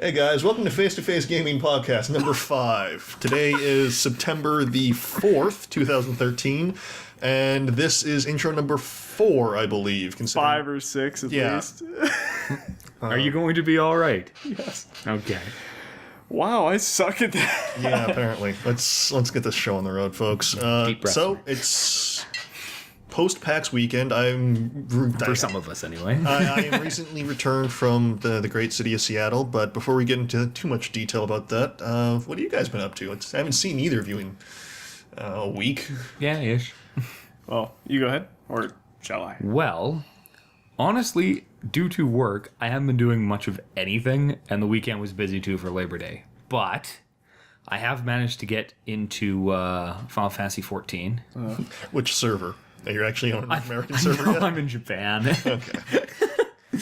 Hey guys, welcome to Face to Face Gaming Podcast number 5. Today is September the 4th, 2013, and this is intro number 4, I believe. 5 or 6 at least. Are you going to be all right? Yes. Okay. Wow, I suck at that. Yeah, apparently. Let's get this show on the road, folks. Deep breath. So it's post PAX weekend. For some of us, anyway. I am recently returned from the great city of Seattle, but before we get into too much detail about that, what have you guys been up to? I haven't seen either of you in a week. Yeah, ish. Well, you go ahead, or shall I? Well, honestly, due to work, I haven't been doing much of anything, and the weekend was busy too for Labor Day. But I have managed to get into Final Fantasy 14. Which server? You're actually on an American server No, yet? I'm in Japan. Okay.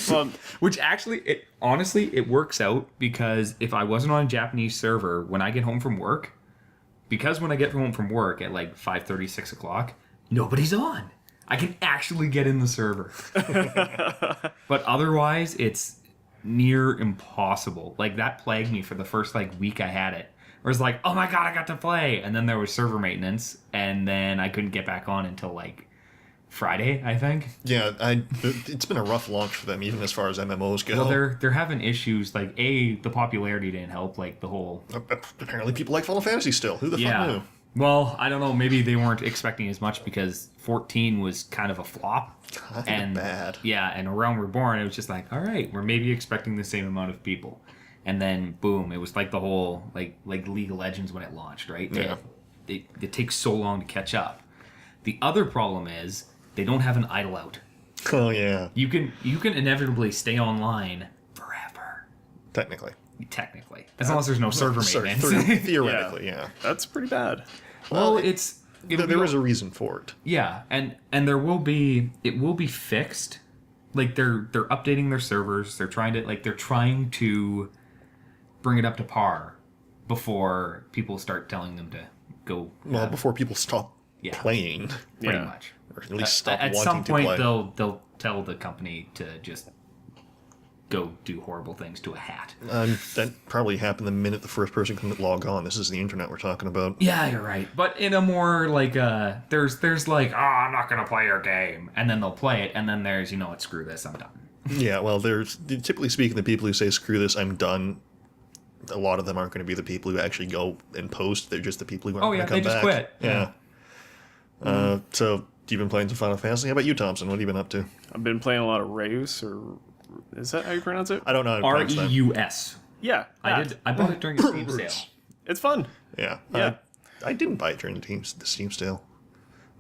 Well, which actually, it works out because if I wasn't on a Japanese server, when I get home from work, because when I get home from work at like 5:30, 6 o'clock, nobody's on. I can actually get in the server. But otherwise, it's near impossible. Like, that plagued me for the first like week I had it. Where it's like, oh my god, I got to play. And then there was server maintenance, and then I couldn't get back on until like Friday, I think. Yeah, it's been a rough launch for them, even as far as MMOs go. Well, they're having issues, like, the popularity didn't help, like, the whole... Apparently people like Final Fantasy still. Who the fuck knew? Well, I don't know, maybe they weren't expecting as much because 14 was kind of a flop. Kind of bad. Yeah, and A Realm Reborn, it was just like, all right, we're maybe expecting the same amount of people. And then, boom, it was like the whole, like League of Legends when it launched, right? Yeah. It takes so long to catch up. The other problem is, they don't have an idle out. Oh, yeah. You can inevitably stay online forever. Technically. Technically. As long as there's no server maintenance. Theoretically, yeah. That's pretty bad. Well, there is a reason for it. Yeah, and it will be fixed. Like they're updating their servers. They're trying to bring it up to par before people start telling them to go. Well, before people stop playing. Pretty much. Or at least stop At wanting some point, to play. they'll tell the company to just go do horrible things to a hat. That probably happened the minute the first person can log on. This is the internet we're talking about. Yeah, you're right. But in a more like there's like, oh, I'm not gonna play your game, and then they'll play it, and then there's, you know what, screw this, I'm done. Yeah, well, there's typically speaking, the people who say screw this, I'm done. A lot of them aren't going to be the people who actually go and post. They're just the people who aren't going to come back. Oh yeah, they just quit. Yeah. So you've been playing some Final Fantasy. How about you, Thompson? What have you been up to? I've been playing a lot of Reus, or is that how you pronounce it? I don't know. How to pronounce that. Reus. Yeah, I bought it during a Steam sale. It's fun. Yeah. Yeah. I didn't buy it during the Steam sale.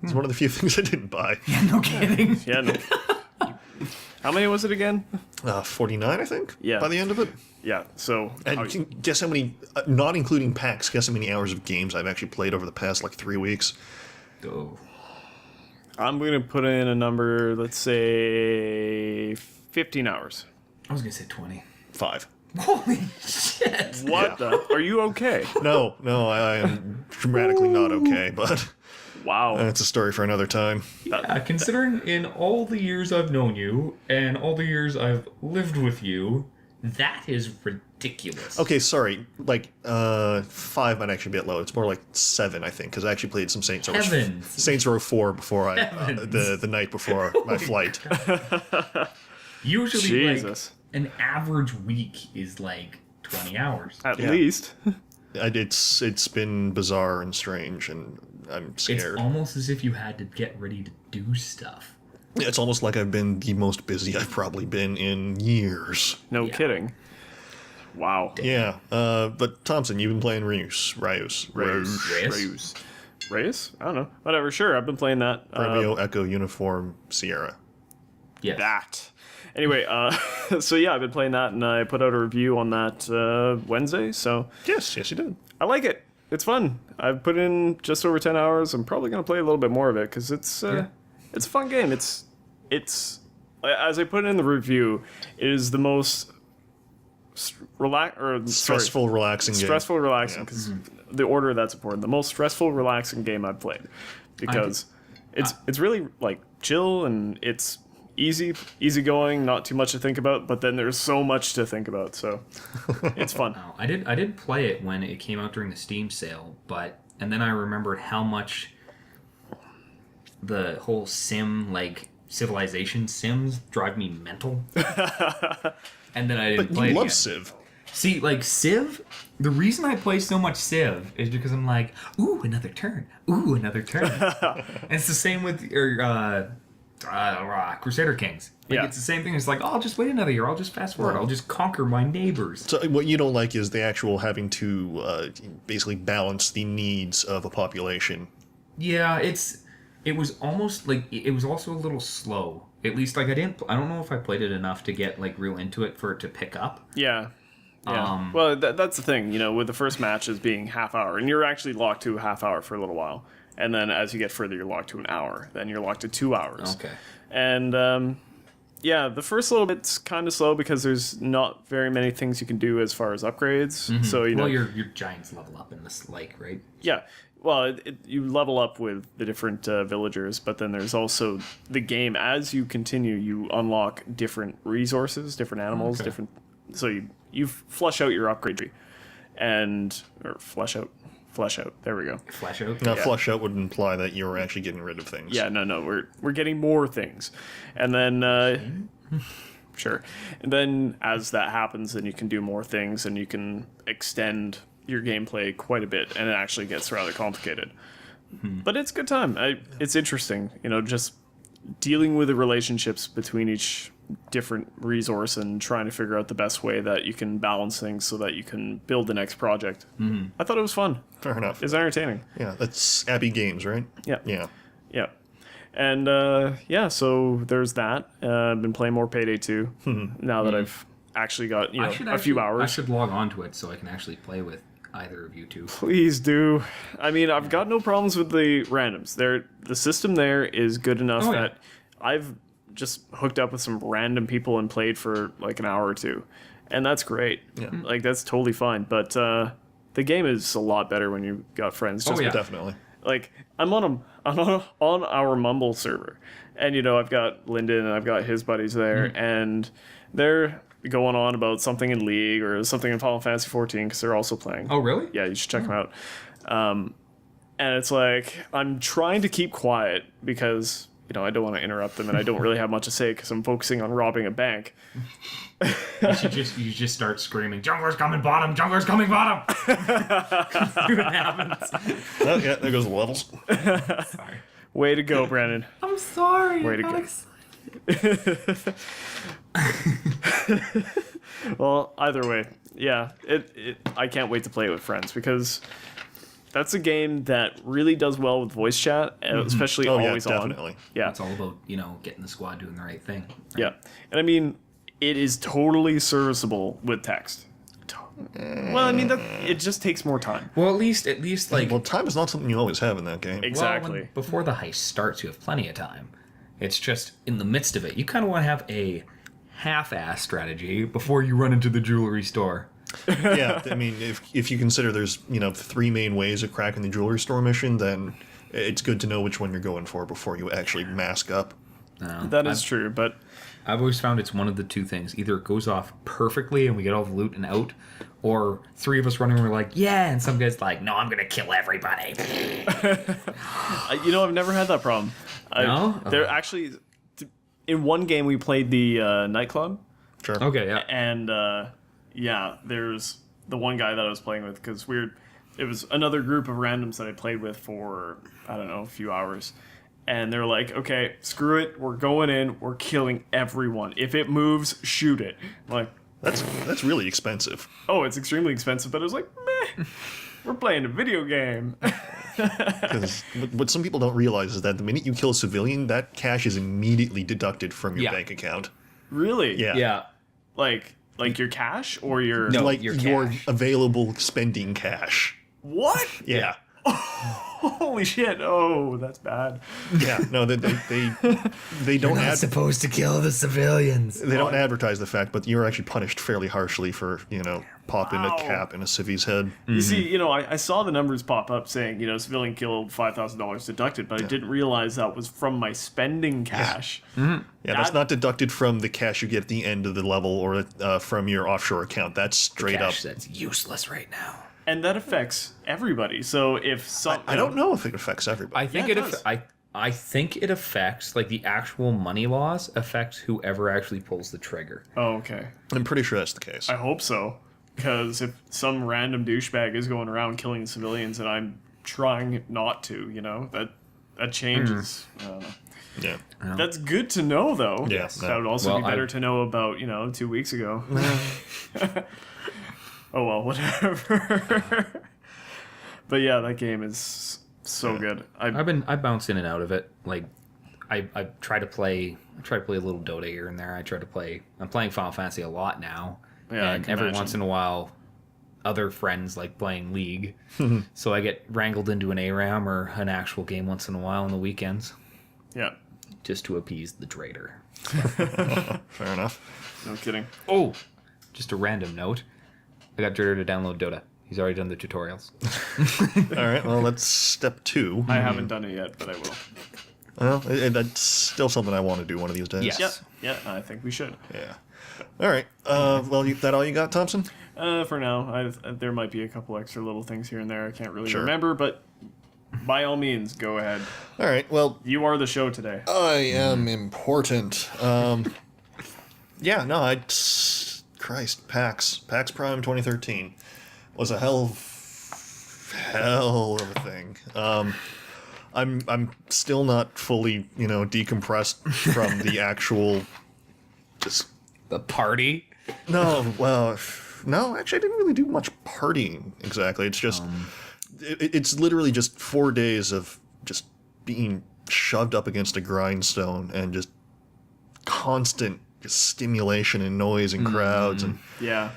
It's one of the few things I didn't buy. Yeah, no kidding. Yeah, no. How many was it again? 49, I think. Yeah. By the end of it. Yeah, so... And guess how many, not including PAX, guess how many hours of games I've actually played over the past, 3 weeks? Oh. I'm going to put in a number, let's say 15 hours. I was gonna say 20. 5. Holy shit! What the? Are you okay? No, I am dramatically not okay, but Wow. that's a story for another time. Yeah, considering in all the years I've known you and all the years I've lived with you, that is ridiculous. Okay, sorry. 5 might actually be a bit low. It's more like 7, I think, because I actually played some Saints Row 4 before the night before my flight. Usually, Jesus. an average week is 20 hours. At least. It's been bizarre and strange, and I'm scared. It's almost as if you had to get ready to do stuff. It's almost like I've been the most busy I've probably been in years. No kidding. Wow. Yeah, but Thompson, you've been playing Reus. Reus? I don't know. Whatever, sure, I've been playing that. Romeo Echo Uniform Sierra. Yeah. That. Anyway, so yeah, I've been playing that, and I put out a review on that Wednesday, so... Yes, you did. I like it. It's fun. I've put in just over 10 hours. I'm probably going to play a little bit more of it, because it's a fun game. It's as I put in the review, it is the most stressful, relaxing game. Stressful, relaxing, because the order that's important. The most stressful, relaxing game I've played, because it's really chill, and it's easy going, not too much to think about, but then there's so much to think about, so it's fun. Oh, I did play it when it came out during the Steam sale, and then I remembered how much the whole sim, like Civilization sims, drive me mental. And then I didn't play it You love again. Civ. See, like Civ, the reason I play so much Civ is because I'm like, ooh, another turn. Ooh, another turn. And it's the same with Crusader Kings. Like, Yeah. it's the same thing. It's like, oh, I'll just wait another year. I'll just fast forward. I'll just conquer my neighbors. So what you don't like is the actual having to basically balance the needs of a population. Yeah, it was almost like it was also a little slow. At least, like I don't know if I played it enough to get like real into it for it to pick up. Yeah. Well, that's the thing, with the first matches being half hour, and you're actually locked to a half hour for a little while. And then as you get further, you're locked to an hour. Then you're locked to 2 hours. Okay. And, the first little bit's kind of slow because there's not very many things you can do as far as upgrades. Mm-hmm. So, well, your giants level up in this lake, right? Yeah. Well, you level up with the different villagers, but then there's also the game. As you continue, you unlock different resources, different animals, Okay. So you flush out your upgrade tree, or flesh out. There we go. Flash out. Now, flush out would imply that you're actually getting rid of things. Yeah, no, we're getting more things, and then sure, and then as that happens, then you can do more things, and you can extend your gameplay quite a bit, and it actually gets rather complicated. But it's a good time. It's interesting, just dealing with the relationships between each different resource and trying to figure out the best way that you can balance things so that you can build the next project. I thought it was fun. Fair enough. It's entertaining. Yeah, that's Abbey Games, right? Yeah. Yeah. Yeah. And so there's that. I've been playing more Payday 2 now that I've actually got a few hours. I should log on to it so I can actually play with either of you two. Please do. I mean, I've got no problems with the randoms. The system there is good enough Oh, yeah. that I've just hooked up with some random people and played for like an hour or two, and that's great. Yeah. Like that's totally fine. But the game is a lot better when you got friends. Just Oh, yeah. Definitely. Like I'm on our Mumble server, and I've got Lyndon and I've got his buddies there, and they're going on about something in League or something in Final Fantasy 14 because they're also playing. Oh, really? Yeah, you should check them out. And it's like I'm trying to keep quiet because I don't want to interrupt them, and I don't really have much to say because I'm focusing on robbing a bank. You just start screaming, "Jungler's coming bottom! Jungler's coming bottom!" See what happens. Oh, yeah, there goes the levels. Sorry. Way to go, Brandon. I'm sorry. Way to I'm go. excited. Well, either way, yeah, I can't wait to play it with friends because that's a game that really does well with voice chat, especially Oh, yeah, always on. definitely. Yeah, It's all about getting the squad doing the right thing. Right? yeah, and I mean, it is totally serviceable with text. Well, I mean, it just takes more time. Well, at least like Well, time is not something you always have in that game. Exactly. before the heist starts, you have plenty of time. It's just in the midst of it, you kind of want to have a half-ass strategy before you run into the jewelry store. Yeah, I mean, if you consider there's 3 main ways of cracking the jewelry store mission, then it's good to know which one you're going for before you actually mask up. That is true, but I've always found it's one of the two things. Either it goes off perfectly and we get all the loot and out, or 3 of us running and we're like, yeah, and some guy's like, no, I'm going to kill everybody. I've never had that problem. No? They're actually in one game we played the nightclub, Sure. Okay, yeah. and there's the one guy that I was playing with because it was another group of randoms that I played with for I don't know a few hours, and they're like, okay, screw it, we're going in, we're killing everyone. If it moves, shoot it. I'm like, That's really expensive. oh, it's extremely expensive, but it was like, meh, we're playing a video game. Because what some people don't realize is that the minute you kill a civilian, that cash is immediately deducted from your Yeah. bank account. Really? Yeah. Yeah. Like your cash or your No. Like your your cash. available spending cash. What? Yeah. Holy shit! Oh, that's bad. Yeah, no, they don't supposed to kill the civilians. they don't advertise the fact, but you're actually punished fairly harshly for popping a cap in a civvy's head. You see, I saw the numbers pop up saying, civilian killed $5,000 deducted, but I didn't realize that was from my spending cash. Yeah, that's not deducted from the cash you get at the end of the level or from your offshore account. That's straight up. That's useless right now. And that affects everybody. So if some, I don't know if it affects everybody. I think Yeah, it does. I think it affects, like, the actual money laws affects whoever actually pulls the trigger. Oh, okay. I'm pretty sure that's the case. I hope so. Because if some random douchebag is going around killing civilians and I'm trying not to, that changes. I don't know. Yeah. That's good to know, though. Yeah, That would also Well, be better to know about, 2 weeks ago. Oh, well, whatever. But yeah, that game is so good. I bounce in and out of it. Like, I try to play a little Dota here and there. I'm playing Final Fantasy a lot now. Yeah, I and can every imagine. once in a while, other friends like playing League. So I get wrangled into an ARAM or an actual game once in a while on the weekends, Yeah, just to appease the trader. Fair enough. no kidding. Oh, just a random note. I got Trader to download Dota. He's already done the tutorials. All right, well, that's step 2. I haven't done it yet, but I will. Well, that's still something I want to do one of these days. Yes. Yeah, I think we should. Yeah. All right. Well, that all you got, Thompson? For now, there might be a couple extra little things here and there I can't really Sure. remember, but by all means, go ahead. All right. Well, You are the show today. I am important. Yeah, no, Christ, PAX Prime 2013 was a hell of a thing. I'm still not fully, decompressed from the actual just The party? no, actually I didn't really do much partying exactly. It's just it's literally just 4 days of just being shoved up against a grindstone and just constant just stimulation and noise and crowds and Yeah.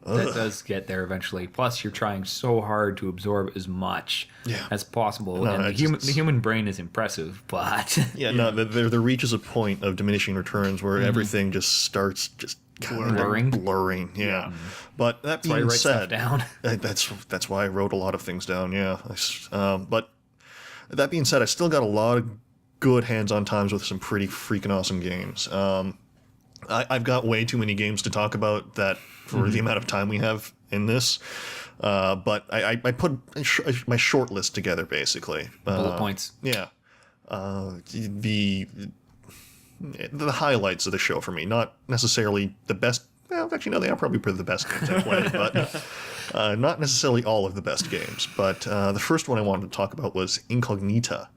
That does get there eventually. Plus, you're trying so hard to absorb as much Yeah. as possible. No, and it's the human brain is impressive, but yeah, no, there reaches a point of diminishing returns where everything just starts just kind Blurring. of blurring. Yeah, but that why I being write stuff said, down. that's why I wrote a lot of things down. Yeah, but that being said, I still got a lot of good hands-on times with some pretty freaking awesome games. I've got way too many games to talk about that for the amount of time we have in this. But I put my short list together basically. bullet points. Yeah. The highlights of the show for me, not necessarily the best. Well, actually, no, they are probably the best games I played, but not necessarily all of the best games. But the first one I wanted to talk about was Incognita.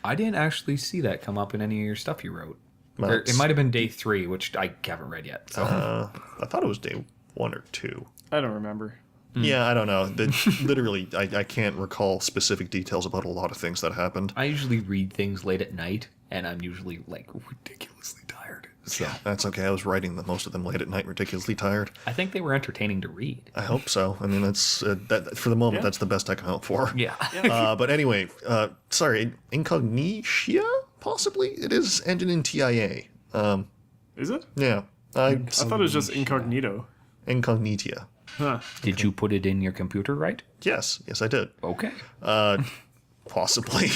I didn't actually see that come up in any of your stuff you wrote. Well, It might have been day 3, which I haven't read yet. So I thought it was day 1 or 2. I don't remember. Yeah, I don't know. Literally, I can't recall specific details about a lot of things that happened. I usually read things late at night, and I'm usually like ridiculously tired. So Yeah, that's okay. I was writing most of them late at night, ridiculously tired. I think they were entertaining to read. I hope so. I mean, that's that for the moment. Yeah. That's the best I can hope for. Yeah. But anyway, sorry, Incognitia. Possibly it is engine in TIA. Is it? Yeah, I thought it was just incognito. Incognitia. Huh. Did you put it in your computer right? Yes, I did. Okay. Possibly.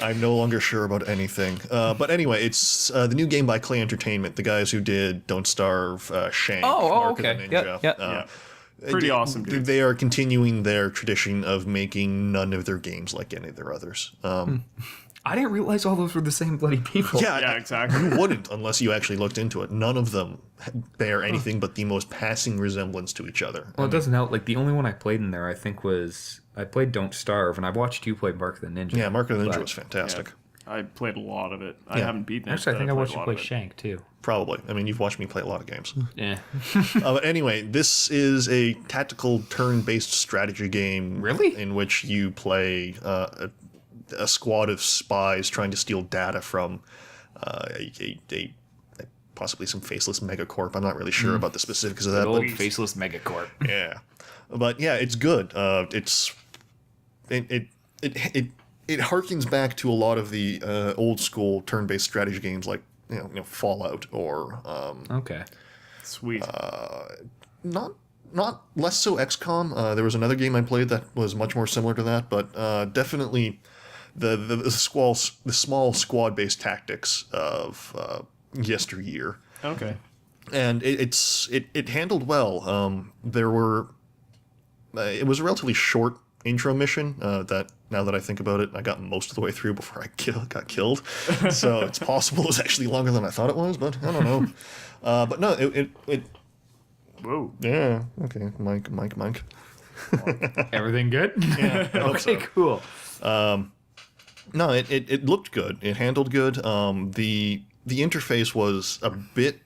I'm no longer sure about anything. But anyway, it's the new game by Clay Entertainment, the guys who did Don't Starve, Shank, Mark of the okay. Ninja. Yeah. Pretty awesome, dude. They are continuing their tradition of making none of their games like any of their others. I didn't realize all those were the same bloody people. Yeah, exactly. You wouldn't unless you actually looked into it. None of them bear anything but the most passing resemblance to each other. Well, it doesn't help. Like, the only one I played in there, I think, was... I played Don't Starve, and I've watched you play Mark the Ninja. Yeah, Mark of the Ninja But- was fantastic. I played a lot of it. I Yeah. haven't beaten it. Actually, I but think I played watched a you lot play of it. Shank, too. Probably. I mean, you've watched me play a lot of games. Yeah. But anyway, this is a tactical turn-based strategy game. Really? In which you play a squad of spies trying to steal data from a possibly some faceless megacorp. I'm not really sure about the specifics of that, Old but faceless megacorp. yeah. But yeah, it's good. It's it harkens back to a lot of the old school turn-based strategy games like Fallout or Okay. Sweet. not less so XCOM. There was another game I played that was much more similar to that, but definitely the small squad-based tactics of yesteryear. Okay. And it handled well. It was a relatively short intro mission that, now that I think about it, I got most of the way through before I got killed. So it's possible it was actually longer than I thought it was, but I don't know. But no, it Whoa. yeah, okay, Mike. Everything good? Yeah, I hope Okay, so. cool. No, it looked good. It handled good. The interface was a bit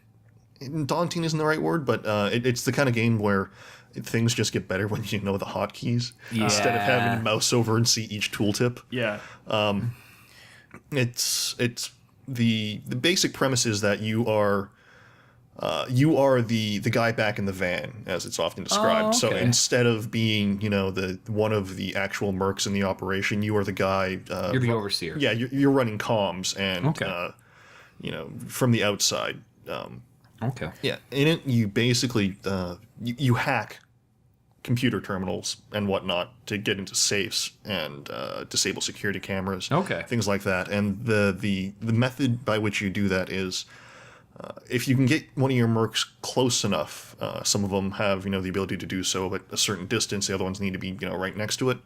daunting, isn't the right word, but it's the kind of game where things just get better when you know the hotkeys instead of having to mouse over and see each tooltip. Yeah. It's the basic premise is that you are the guy back in the van, as it's often described. Oh, So okay. instead of being the one of the actual mercs in the operation, you are the guy. You're the overseer. Yeah, you're running comms and Okay. from the outside. Okay. Yeah, in it you basically you hack computer terminals and whatnot to get into safes and disable security cameras. Okay. Things like that. And the method by which you do that is if you can get one of your mercs close enough. Some of them have the ability to do so at a certain distance. The other ones need to be right next to it.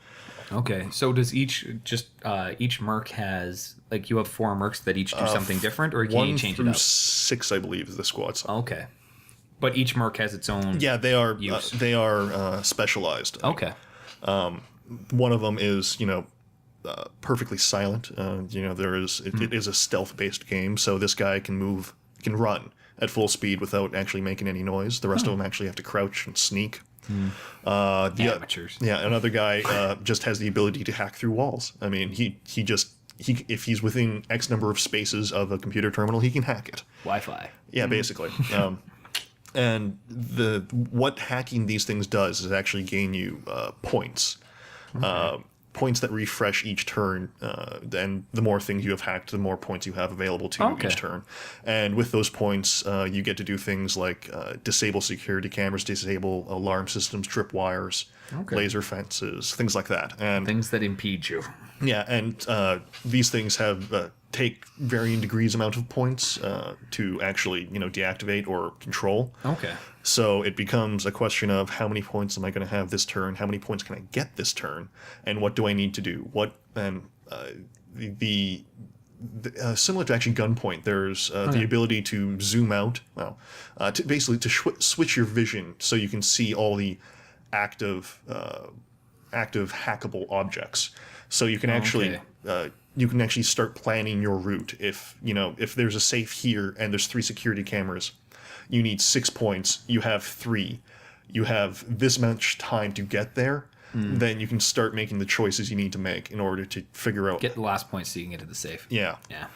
Okay. So does each merc has, like, you have 4 mercs that each do something different, or can you 1 change through it up? 6, I believe, is the squad size. Okay. But each merc has its own. Yeah, they are Use. specialized. Okay. One of them is perfectly silent. It is a stealth-based game, so this guy can run at full speed without actually making any noise. The rest of them actually have to crouch and sneak. Amateurs. Yeah, another guy just has the ability to hack through walls. I mean, he if he's within X number of spaces of a computer terminal, he can hack it. Wi-Fi. Yeah, basically. And what hacking these things does is actually gain you points. Points that refresh each turn. And the more things you have hacked, the more points you have available to you each turn. And with those points, you get to do things like disable security cameras, disable alarm systems, tripwires, laser fences, things like that. And Things that impede you. yeah, and these things have take varying degrees amount of points to actually deactivate or control. Okay. So it becomes a question of how many points am I going to have this turn? How many points can I get this turn? And what do I need to do? Similar to actually Gunpoint, there's the ability to zoom out. Well, to basically switch your vision so you can see all the active hackable objects. So you can actually start planning your route. If there's a safe here and there's 3 security cameras, you need 6 points. You have 3. You have this much time to get there. Then you can start making the choices you need to make in order to figure out. Get the last point so you can get to the safe. Yeah. Yeah.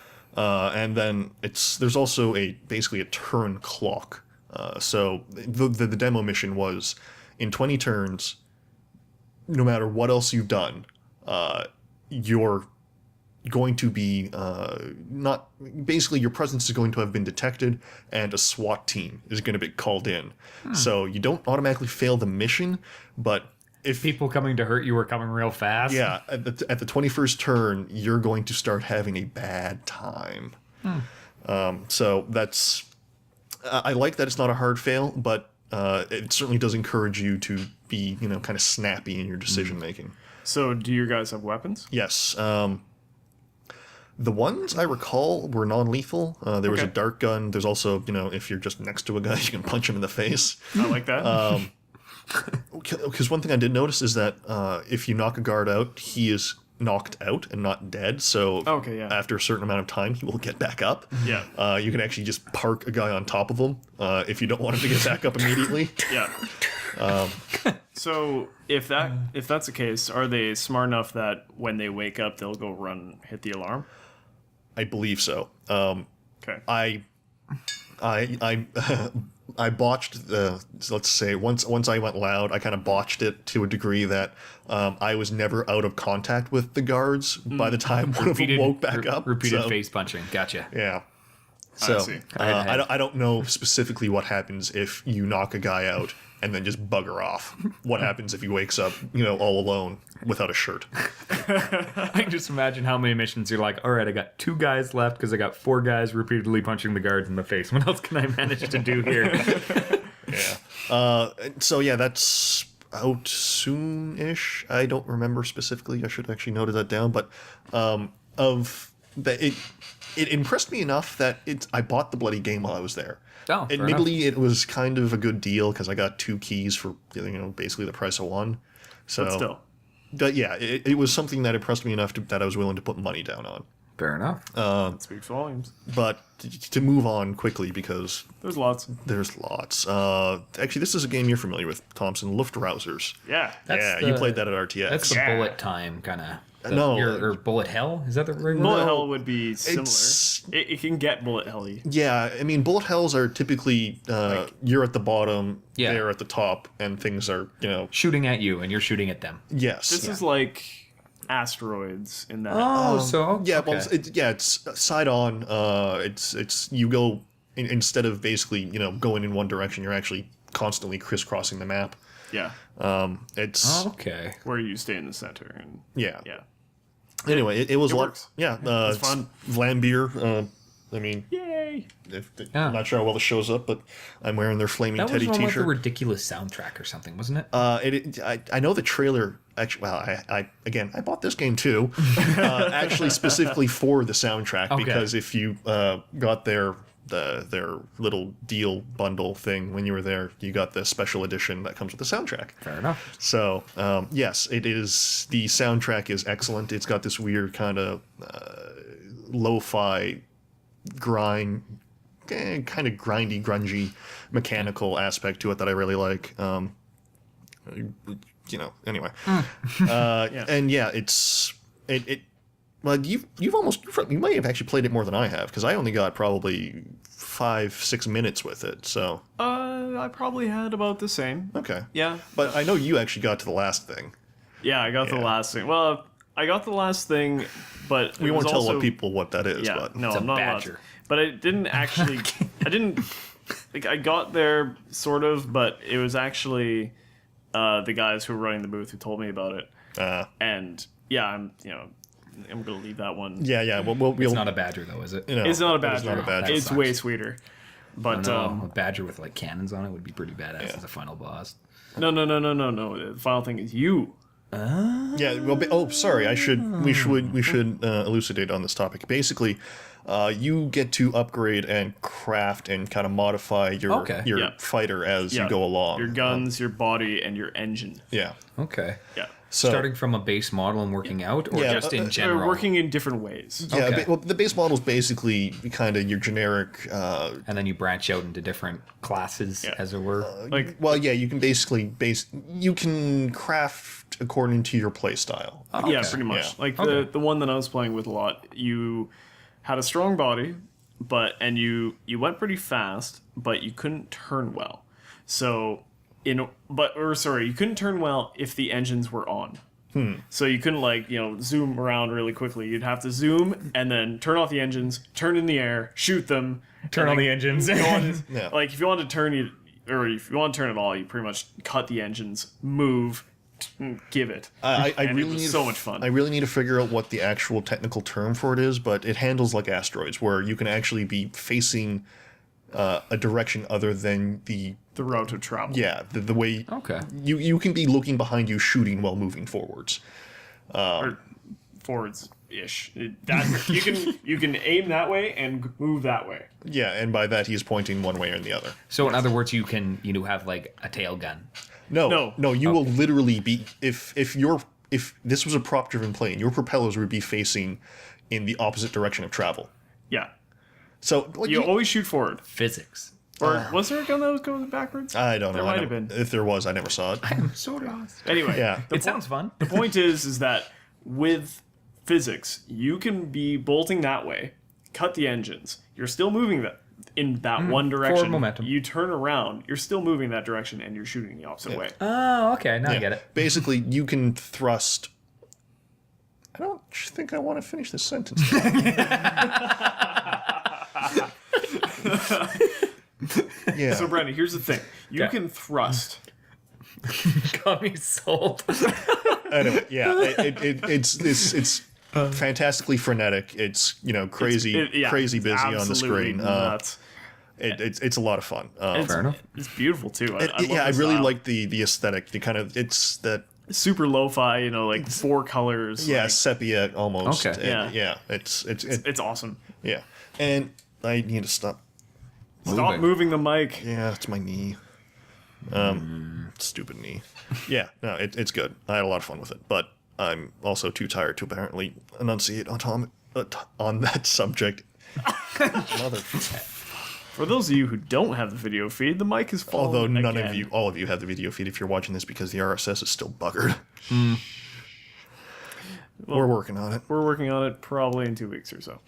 And then there's also basically a turn clock. So the demo mission was in 20 turns. No matter what else you've done, you're going to be not basically your presence is going to have been detected, and a SWAT team is going to be called in. So you don't automatically fail the mission, but if People coming to hurt you were coming real fast. yeah, at the 21st turn, you're going to start having a bad time. So that's I like that it's not a hard fail, but it certainly does encourage you to be kind of snappy in your decision making. So, do you guys have weapons? Yes. The ones I recall were non-lethal. There was a Okay. dart gun. There's also, if you're just next to a guy, you can punch him in the face. I like that. Because one thing I did notice is that if you knock a guard out, he is knocked out and not dead. So Okay, yeah. after a certain amount of time, he will get back up. Yeah. You can actually just park a guy on top of him if you don't want him to get back up immediately. Yeah. So if that's the case, are they smart enough that when they wake up, they'll go run, hit the alarm? I believe so. Okay. I I botched the, let's say, once I went loud, I kind of botched it to a degree that I was never out of contact with the guards by the time one of them woke back up. Repeated so, face punching. Gotcha. Yeah. So see. I don't know specifically what happens if you knock a guy out and then just bugger off. What happens if he wakes up, all alone without a shirt? I can just imagine how many missions you're like, all right, I got 2 guys left because I got 4 guys repeatedly punching the guards in the face. What else can I manage to do here? Yeah. So yeah, that's out soon-ish. I don't remember specifically. I should have actually noted that down. But it impressed me enough that I bought the bloody game while I was there. Oh, fair admittedly, it was kind of a good deal because I got 2 keys for basically the price of 1. So, But still. but yeah, it was something that impressed me enough that I was willing to put money down on. Fair enough. That speaks volumes. But to move on quickly because There's lots. there's lots. Actually, this is a game you're familiar with, Thompson. Luftrausers. Yeah. You played that at RTX. That's the Yeah. bullet time kind of. No. Or bullet hell? Is that the right word? Bullet hell would be similar. It's- It can get bullet helly. Yeah, I mean, bullet hells are typically you're at the bottom, Yeah. they're at the top, and things are Shooting at you and you're shooting at them. yes. This is like asteroids in that. Yeah, okay. well, it's side on. It's you go instead of basically going in one direction, you're actually constantly crisscrossing the map. Yeah. It's Okay. Where you stay in the center. And yeah. yeah. Anyway, it was It a lot. works. Yeah, It's fun. Vlambeer. I mean, Yay. Yeah. I'm not sure how well this shows up, but I'm wearing their flaming That was Teddy one with the T-shirt. ridiculous soundtrack or something, wasn't it? I know the trailer. Actually, well, I bought this game too, actually specifically for the soundtrack Okay. because if you got their little deal bundle thing when you were there, you got the special edition that comes with the soundtrack. Fair enough. So yes, it is. The soundtrack is excellent. It's got this weird kind of lo-fi grind, kind of grindy, grungy, mechanical aspect to it that I really like. Anyway, and yeah, it. Well, you might have actually played it more than I have because I only got probably 5-6 minutes with it. So I probably had about the same. okay, Yeah. but I know you actually got to the last thing. Yeah, I got the last thing. Well, I got the last thing, but We it won't was tell also, what people what that is. Yeah, but no, It's a I'm not allowed badger. to. But I didn't actually. I didn't. Like, I got there sort of, but it was actually the guys who were running the booth who told me about it. And yeah, I'm gonna leave that one. yeah. We'll It's not a badger, though, is it? It's not a badger. It's not a badger. It's That way sucks. sweeter. But A badger with like cannons on it would be pretty badass as a final boss. no. The final thing is you. Yeah. Well. Sorry. We should elucidate on this topic. Basically, you get to upgrade and craft and kind of modify your Yeah. fighter as Yeah. you go along. Your guns, your body, and your engine. Yeah. Okay. Yeah. So Starting from a base model and working out, or Yeah, just in They're general? working in different ways. yeah. Okay. Well, the base model is basically kind of your generic. And then you branch out into different classes, Yeah. as it were. Like Well, yeah. You can basically you can craft according to your play style. yeah, Okay. pretty much. Yeah. Like Okay. the one that I was playing with a lot, you had a strong body, and you went pretty fast, but you couldn't turn well. So you couldn't turn well if the engines were on. So you couldn't zoom around really quickly. You'd have to zoom and then turn off the engines, turn in the air, shoot them, Turn on the engines. Yeah. Like if you wanted to turn if you want to turn at all, you pretty much cut the engines, move, give it. I And it really was need so much fun. I really need to figure out what the actual technical term for it is, but it handles like asteroids, where you can actually be facing a direction other than the route of travel. the way Okay. you can be looking behind you shooting while moving forwards. Or forwards ish. You can aim that way and move that way. Yeah, and by that he's pointing one way or the other. So in other words, you can have like a tail gun. No. You will literally be if this was a prop driven plane, your propellers would be facing in the opposite direction of travel. Yeah. So like, You always shoot forward. Physics. Or was there a gun that was going backwards? I don't know. There I might have never- been. If there was, I never saw it. I'm so lost. Anyway, Yeah. It sounds fun. the point is that with physics, you can be bolting that way, cut the engines. You're still moving in that one direction. momentum. You turn around, you're still moving that direction, and you're shooting the opposite way. Oh, okay. Now I Yeah. get it. Basically, you can thrust. I don't think I want to finish this sentence. Yeah. So, Brandon, here's the thing: you Okay. can thrust. Got me sold. Anyway, yeah, it's fantastically frenetic. It's crazy crazy busy on the absolutely screen. Nuts. It's a lot of fun. Fair enough. It's beautiful too. I love I the really style. like the aesthetic. The kind of it's that super lo-fi. Like 4 colors. yeah like, sepia almost. Okay. And, yeah. It's awesome. yeah. And I need to stop. Stop moving the mic. Yeah, it's my knee. Stupid knee. Yeah, no, it's good. I had a lot of fun with it, but I'm also too tired to apparently enunciate on that subject. Mother. For those of you who don't have the video feed, the mic is falling. Although none again. of you, all of you have the video feed if you're watching this because the RSS is still buggered. We're working on it. We're working on it probably in 2 weeks or so.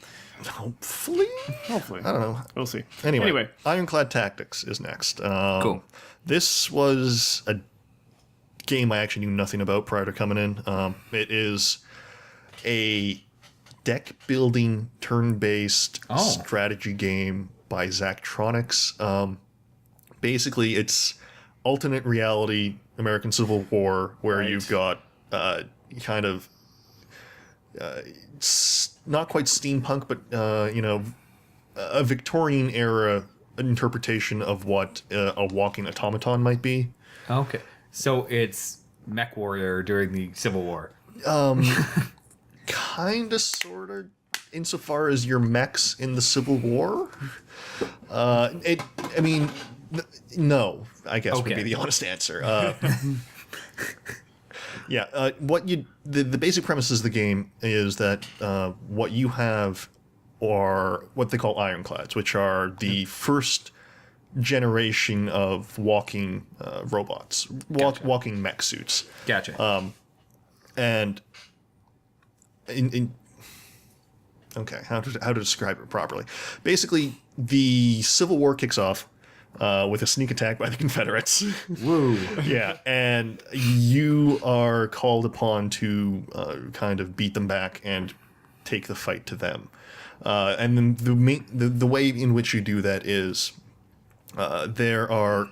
Hopefully. Hopefully. I don't know. We'll see. Anyway, Ironclad Tactics is next. Cool. This was a game I actually knew nothing about prior to coming in. It is a deck-building, turn-based strategy game by Zachtronics. Basically, it's alternate reality American Civil War, where Right. you've got kind of not quite steampunk, but a Victorian era interpretation of what a walking automaton might be. Okay. So it's Mech Warrior during the Civil War. Kinda, sorta, insofar as your mechs in the Civil War. No, I guess would Okay. be the honest answer. Yeah, the basic premise of the game is that what you have are what they call ironclads, which are the first generation of walking robots, walking mech suits. Gotcha. And okay, how to describe it properly? Basically, the Civil War kicks off with a sneak attack by the Confederates. Woo. Yeah, and you are called upon to kind of beat them back and take the fight to them. And then the way in which you do that is there are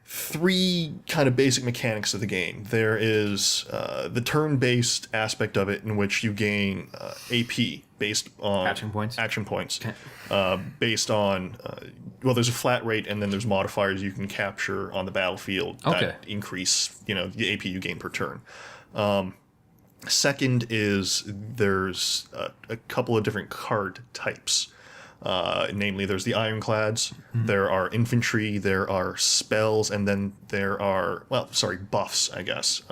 3 kind of basic mechanics of the game. There is the turn-based aspect of it, in which you gain AP based on Action points? Action points, based on there's a flat rate, and then there's modifiers you can capture on the battlefield that increase the AP you gain per turn. Second is there's a couple of different card types. Namely, there's the ironclads, there are infantry, there are spells, and then there are, buffs, I guess.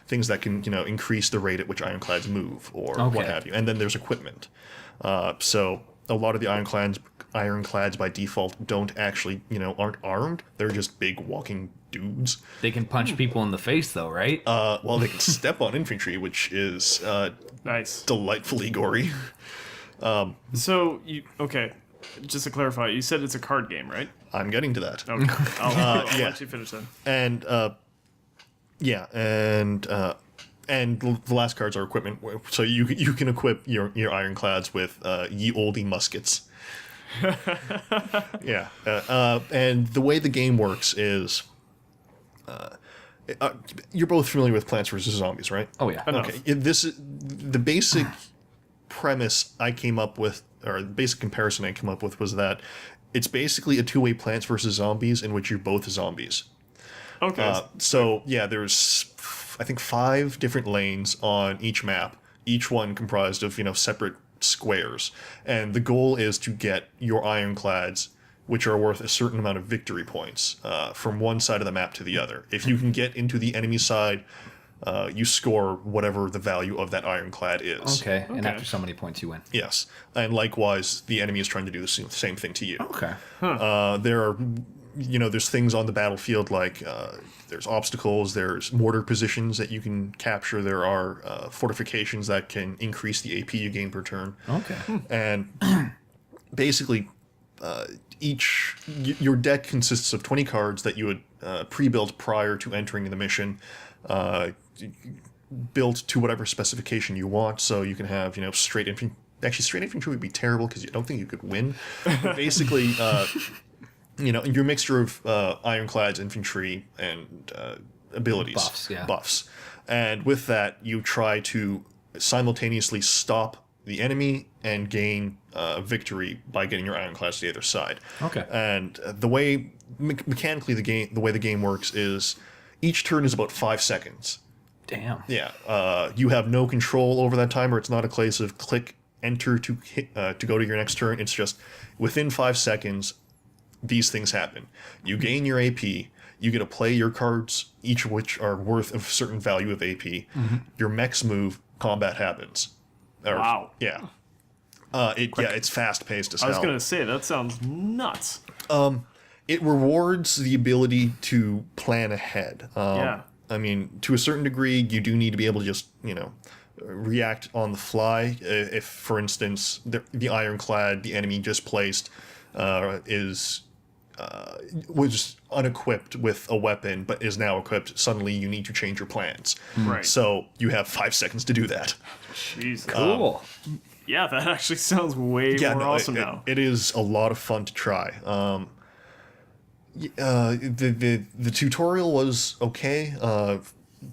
Things that can, increase the rate at which ironclads move, or what have you. And then there's equipment. So a lot of the ironclads by default don't actually, aren't armed. They're just big walking dudes. They can punch people in the face, though, right? Well, they can step on infantry, which is Nice. delightfully gory. So okay, just to clarify, you said it's a card game, right? I'm getting to that. Okay. I'll yeah. let you finish then. And the last cards are equipment, so you can equip your ironclads with ye olde muskets. Yeah, and the way the game works is, you're both familiar with Plants vs Zombies, right? Oh, yeah. Enough. Okay, this is the basic premise I came up with, or the basic comparison I came up with, was that it's basically a two-way Plants vs Zombies in which you're both zombies. Okay. So yeah, there's I think 5 different lanes on each map, each one comprised of separate squares, and the goal is to get your ironclads, which are worth a certain amount of victory points, from one side of the map to the other. If you can get into the enemy side, you score whatever the value of that ironclad is. Okay. And Okay. after so many points, you win. Yes, and likewise, the enemy is trying to do the same thing to you. Okay. There are, there's things on the battlefield like there's obstacles, there's mortar positions that you can capture, there are fortifications that can increase the AP you gain per turn. Okay. And basically, your deck consists of 20 cards that you would pre-built prior to entering the mission, built to whatever specification you want. So you can have straight infantry. Actually, straight infantry would be terrible because I don't think you could win. But basically, your mixture of ironclads, infantry, and abilities, buffs, and with that you try to simultaneously stop the enemy and gain victory by getting your ironclads to the other side. Okay. And the way mechanically the way the game works is each turn is about 5 seconds. Damn. Yeah. You have no control over that timer. It's not a case of click enter to hit to go to your next turn. It's just within 5 seconds these things happen. You gain your AP. You get to play your cards, each of which are worth a certain value of AP. Mm-hmm. Your mechs move, combat happens. Wow. Yeah. It's fast paced as I hell. was gonna say that sounds nuts. It rewards the ability to plan ahead. Yeah. I mean, to a certain degree, you do need to be able to just, react on the fly. If, for instance, the ironclad the enemy just placed was unequipped with a weapon, but is now equipped, suddenly you need to change your plans. Right. So you have 5 seconds to do that. Jeez. Cool. Yeah, that actually sounds way more awesome now. It is a lot of fun to try. The tutorial was okay,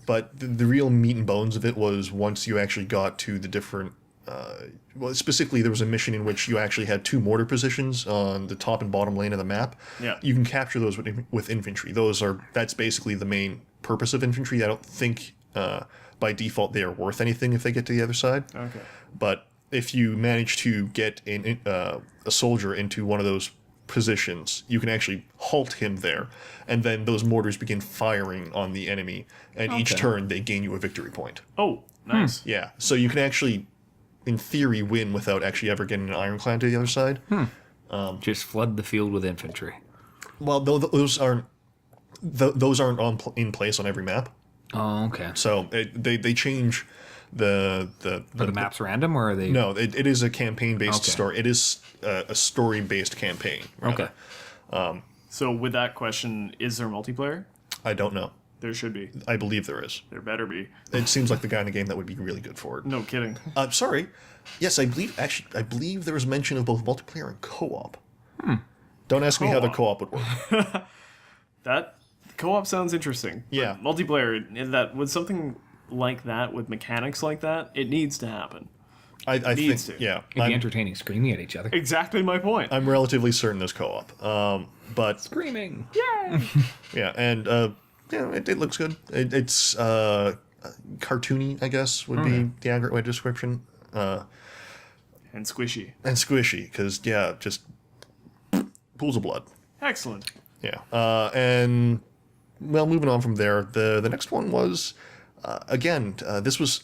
but the real meat and bones of it was once you actually got to the different. Specifically, there was a mission in which you actually had 2 mortar positions on the top and bottom lane of the map. Yeah. You can capture those with infantry. That's basically the main purpose of infantry. I don't think by default they are worth anything if they get to the other side. Okay. But if you manage to get a soldier into one of those positions, you can actually halt him there, and then those mortars begin firing on the enemy, and each turn they gain you a victory point. Oh, nice. Yeah, so you can actually, in theory, win without actually ever getting an ironclad to the other side. Just flood the field with infantry. Well, those aren't in place on every map. Oh, okay. So they change the Are the maps random, or are they? No, it is a campaign-based Okay. story. It is a story-based campaign. rather. Okay. So with that question, is there multiplayer? I don't know. There should be. I believe there is. There better be. It seems like the kind of game that would be really good for it. No kidding. Sorry. Yes, I believe there was mention of both multiplayer and co-op. Don't ask me how the co-op would work. That co-op sounds interesting. But Yeah. multiplayer, that with something like that, with mechanics like that, it needs to happen. I think, Needs to. yeah. It'd be entertaining screaming at each other. Exactly my point. I'm relatively certain there's co-op. But Screaming. yeah, and it looks good. It's cartoony, I guess, would be the accurate description. And squishy. And squishy, because just pools of blood. Excellent. Yeah. And well, moving on from there, the next one was this was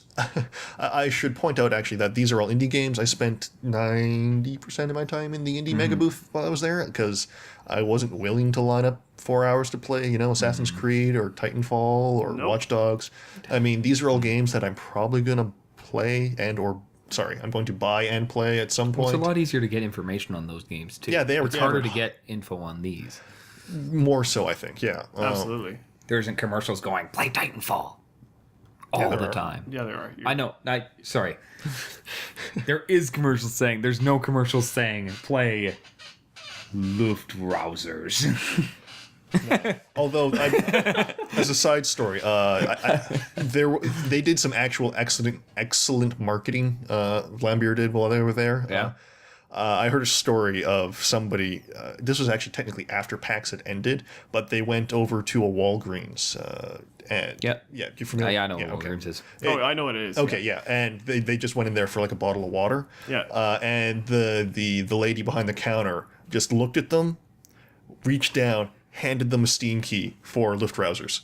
I should point out actually that these are all indie games. I spent 90% of my time in the indie mega booth while I was there because I wasn't willing to line up 4 hours to play, Assassin's Creed or Titanfall or Watch Dogs. I mean, these are all games that I'm probably going to play I'm going to buy and play at some point. It's a lot easier to get information on those games too. Yeah, It's harder to get info on these. More so, I think, yeah. Absolutely. There isn't commercials going play Titanfall all there the are. time. Yeah, there are. I know. Sorry. There is commercials saying. There's no commercials saying play Luftrausers. Although, as a side story, they did some actual excellent marketing. Lambier did while they were there. Yeah. I heard a story of somebody. This was actually technically after PAX had ended, but they went over to a Walgreens. And Yep. yeah, you familiar? Yeah, I know what okay. Walgreens is. Oh, I know what it is. Okay, yeah, and they just went in there for like a bottle of water. Yeah. And the lady behind the counter just looked at them, reached down, handed them a Steam key for Luftrausers.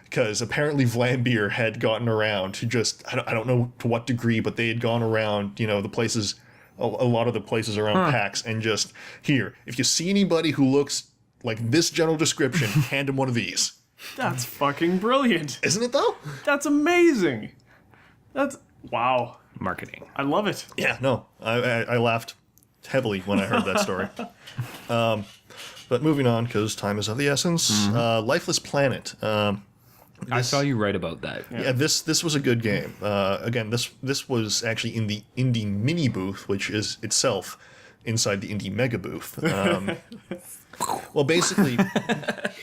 Because apparently Vlambeer had gotten around to just, I don't know to what degree, but they had gone around, the places, a lot of the places around PAX, and just, here, if you see anybody who looks like this general description, hand them one of these. That's fucking brilliant. Isn't it though? That's amazing. Wow. Marketing. I love it. Yeah, no, I laughed heavily when I heard that story. But moving on, because time is of the essence. Lifeless Planet. I saw you write about that. Yeah, this was a good game. Again, this was actually in the indie mini booth, which is itself inside the indie mega booth. Well, basically,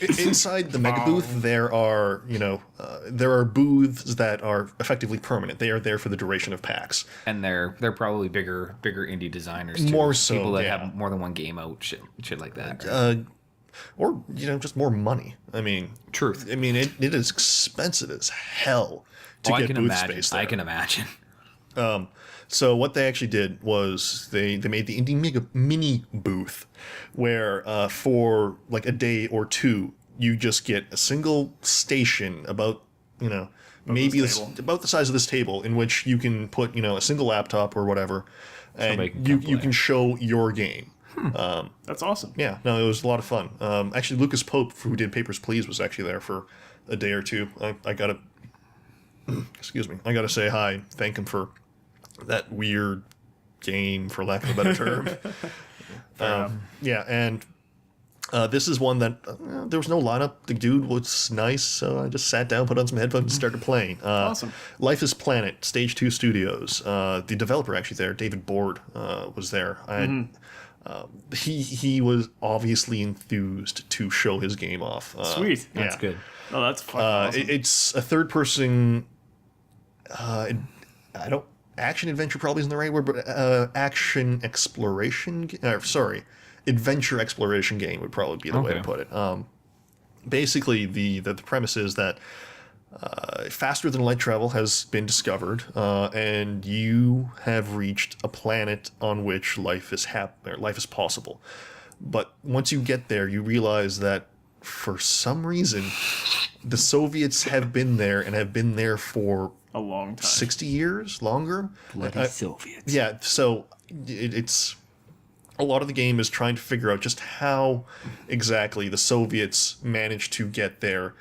inside the mega booth, there are booths that are effectively permanent. They are there for the duration of PAX. And they're probably bigger indie designers too. More so, people that yeah. have more than one game out, shit like that. Or just more money. I mean, Truth. I mean, it is expensive as hell to I get can booth imagine. space there. I can imagine. So what they actually did was they made the indie mini booth, where for like a day or two you just get a single station about maybe about the size of this table, in which you can put a single laptop or whatever, Somebody and can come you play. can show your game. That's awesome. Yeah, no, it was a lot of fun. Actually, Lucas Pope, who did Papers, Please, was actually there for a day or two. I gotta, excuse me, I gotta say hi, thank him for that weird game, for lack of a better term. Yeah, and this is one that there was no lineup. The dude was nice, so I just sat down, put on some headphones, and started playing. Awesome. Life is Planet, Stage 2 Studios. The developer actually there, David Board, was there. He was obviously enthused to show his game off. Sweet. That's yeah. good. Oh, that's fucking awesome. It's a third person. Action adventure probably isn't the right word, but action exploration. Adventure exploration game would probably be the way to Okay. put it. Basically, the premise is that faster than light travel has been discovered, and you have reached a planet on which life is possible. But once you get there, you realize that for some reason, the Soviets have been there and have been there for a long time. 60 years longer. Bloody Soviets. Yeah, so it's a lot of the game is trying to figure out just how exactly the Soviets managed to get there,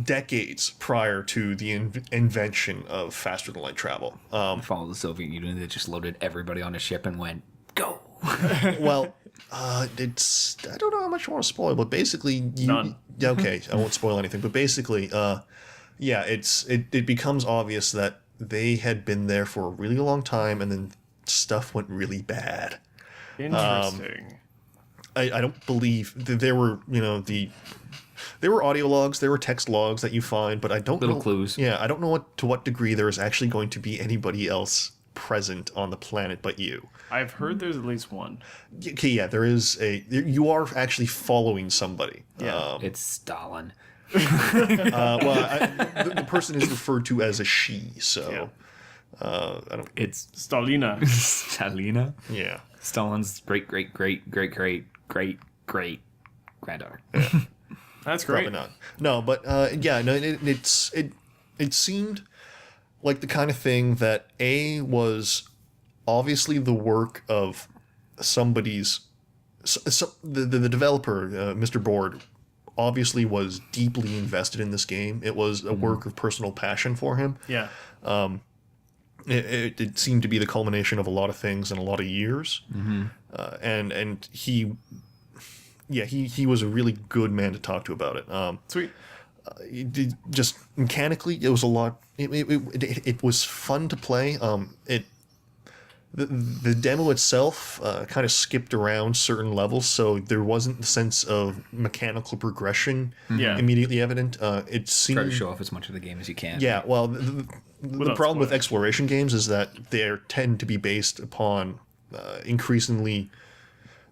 decades prior to the invention of faster than light travel. Follow the Soviet Union. They just loaded everybody on a ship and went, go. Well, I don't know how much I want to spoil, but basically, None. Yeah, okay, I won't spoil anything, but basically, it becomes obvious that they had been there for a really long time, and then stuff went really bad. Interesting. I don't believe there were there were audio logs, there were text logs that you find, but I don't Little know, clues. Yeah, I don't know to what degree there is actually going to be anybody else present on the planet but you. I've heard there's at least one. Okay, yeah, you are actually following somebody. Yeah. It's Stalin. The person is referred to as a she, so I don't. It's Stalina. Stalina. Yeah. Stalin's great granddaughter. That's great. Probably not. No, but it seemed like the kind of thing that was obviously the work of somebody's. The developer, Mr. Board, obviously was deeply invested in this game. It was a work of personal passion for him. Yeah. It seemed to be the culmination of a lot of things in a lot of years. And he was a really good man to talk to about it. Sweet. Just mechanically, it was a lot. It was fun to play. The demo itself kind of skipped around certain levels, so there wasn't the sense of mechanical progression Yeah. immediately evident. It seemed Try to show off as much of the game as you can. yeah. Well, the Without problem with spoiling. exploration games is that they tend to be based upon increasingly.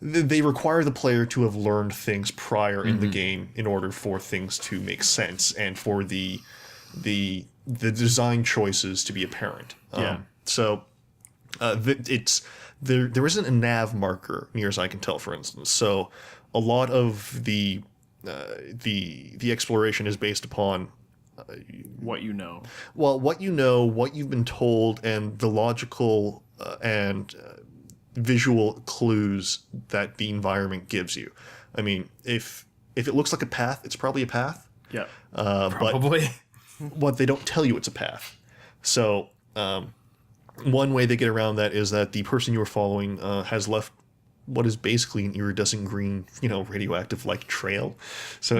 They require the player to have learned things prior in the game in order for things to make sense and for the design choices to be apparent. Yeah. So there isn't a nav marker near as I can tell, for instance. So a lot of the exploration is based upon What you know. well, what you know, what you've been told, and the logical and visual clues that the environment gives you. I mean, if it looks like a path, it's probably a path. Yeah. But Probably. what they don't tell you it's a path. So one way they get around that is that the person you are following has left what is basically an iridescent green, radioactive like trail. So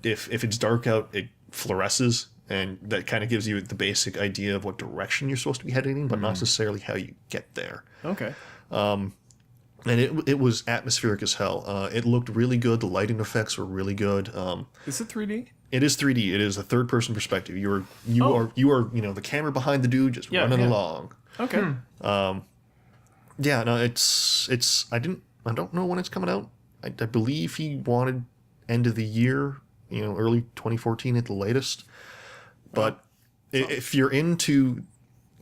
if it's dark out, it fluoresces, and that kind of gives you the basic idea of what direction you're supposed to be heading in, but not necessarily how you get there. Okay. And it was atmospheric as hell. It looked really good. The lighting effects were really good. Is it 3D? It is 3D. It is a third person perspective. You are the camera behind the dude just running along. Okay. Yeah, no, it's I don't know when it's coming out. I believe he wanted end of the year, early 2014 at the latest. But if you're into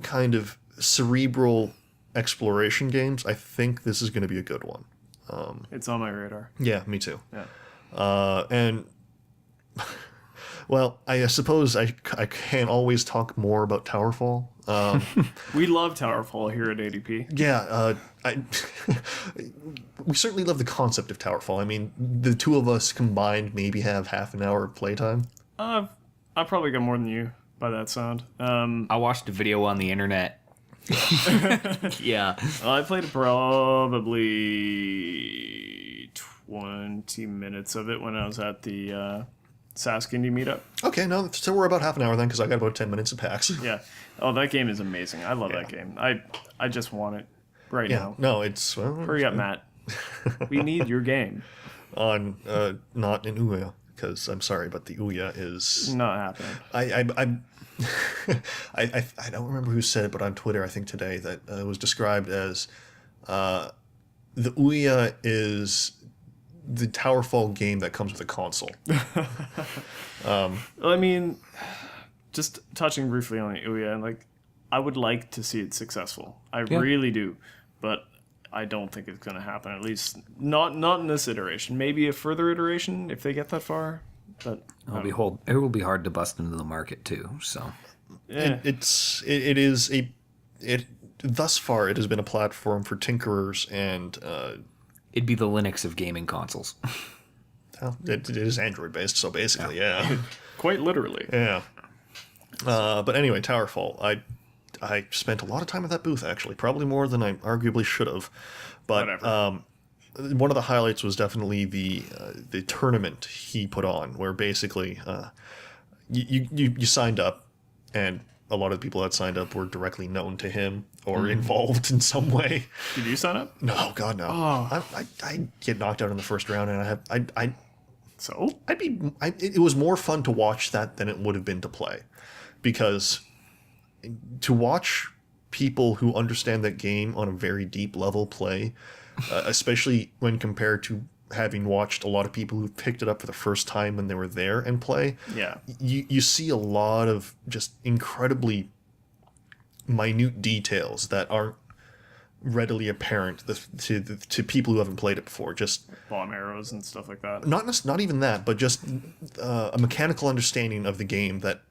kind of cerebral exploration games, I think this is going to be a good one. It's on my radar. Yeah, me too. Yeah. And well, I suppose I can't always talk more about Towerfall. We love Towerfall here at ADP. Yeah, we certainly love the concept of Towerfall. I mean, the two of us combined maybe have half an hour of playtime. I probably got more than you by that sound. I watched a video on the internet. Yeah. I played probably 20 minutes of it when I was at the Sask Indie meetup. Okay, no, so we're about half an hour then, because I got about 10 minutes of PAX. Yeah. Oh, that game is amazing. I love that game. I just want it right now. No, it's Hurry up, Matt. We need your game. on not in Ouya, because I'm sorry, but the Ouya is Not happening. I don't remember who said it, but on Twitter I think today that it was described as the Ouya is the Towerfall game that comes with a console. Well, I mean, just touching briefly on the Ouya, like, I would like to see it successful. I really do, but I don't think it's going to happen. At least not in this iteration. Maybe a further iteration if they get that far. But It will be hard to bust into the market too. So yeah. Thus far it has been a platform for tinkerers and it'd be the Linux of gaming consoles. well, it is Android based, so basically yeah. Quite literally. Yeah. But anyway, Towerfall. I spent a lot of time at that booth, actually. Probably more than I arguably should have. But Whatever. One of the highlights was definitely the tournament he put on, where basically you signed up, and a lot of the people that signed up were directly known to him or involved in some way. Did you sign up? No, God, no. Oh. I get knocked out in the first round, and So? it was more fun to watch that than it would have been to play, because to watch people who understand that game on a very deep level play, especially when compared to having watched a lot of people who picked it up for the first time when they were there and play, Yeah. you see a lot of just incredibly minute details that aren't readily apparent to people who haven't played it before. Just Bomb arrows and stuff like that. not even that, but just a mechanical understanding of the game that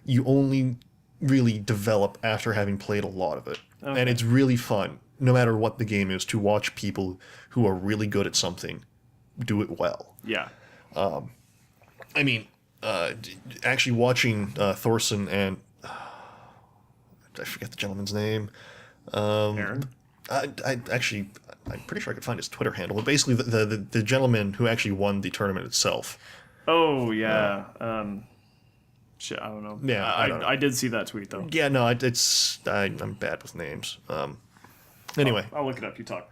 you only really develop after having played a lot of it. Okay. And it's really fun, no matter what the game is, to watch people who are really good at something do it well. Yeah. I mean, actually watching Thorson and I forget the gentleman's name. Aaron? I'm pretty sure I could find his Twitter handle. But basically, the gentleman who actually won the tournament itself. Oh, yeah. Shit, I don't know. Yeah, I don't know. I did see that tweet, though. Yeah, no, I'm bad with names. Anyway, I'll look it up. You talk.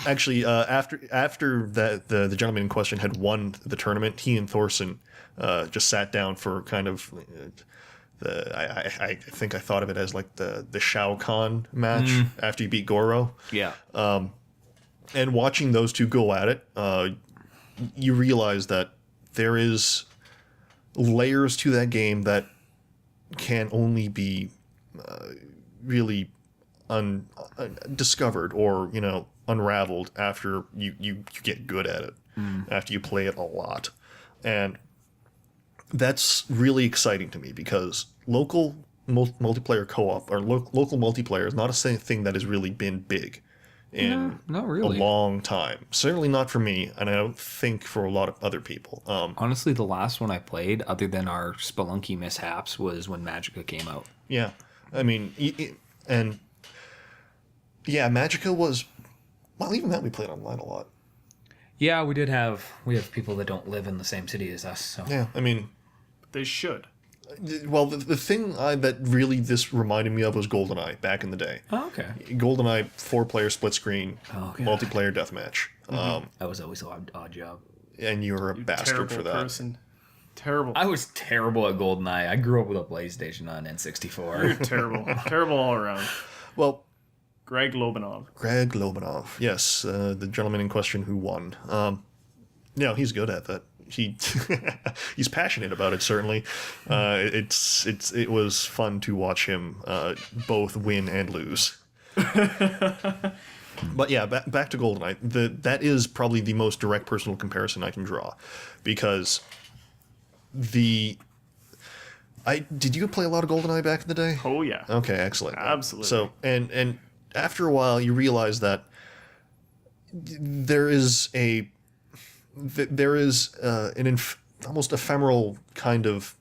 actually, after that, the gentleman in question had won the tournament, he and Thorson just sat down for kind of I think I thought of it as like the Shao Kahn match after you beat Goro. Yeah. And watching those two go at it, you realize that there is layers to that game that can only be really discovered or unraveled after you get good at it, after you play it a lot. And that's really exciting to me, because local multiplayer co-op or local multiplayer is not a thing that has really been big in not really. a long time. Certainly not for me, and I don't think for a lot of other people. Honestly, the last one I played, other than our Spelunky mishaps, was when Magicka came out. Yeah. I mean, and yeah, Magica was. Well, even that we played online a lot. Yeah, we have people that don't live in the same city as us. So Yeah, I mean, They should. well, the thing that really this reminded me of was GoldenEye back in the day. Oh, okay. GoldenEye 4-player split screen Oh, God. multiplayer deathmatch. That was always an odd job. And you were a bastard Terrible for that. person. Terrible. I was terrible at GoldenEye. I grew up with a PlayStation on N64. Terrible. Terrible all around. Well, Greg Lobanov. Greg Lobanov, yes, the gentleman in question who won. Yeah, he's good at that. He's passionate about it. Certainly, it was fun to watch him both win and lose. But yeah, back to GoldenEye. That is probably the most direct personal comparison I can draw, because did you play a lot of GoldenEye back in the day? Oh, yeah. Okay, excellent. Absolutely. So and after a while, you realize that there is an almost ephemeral kind of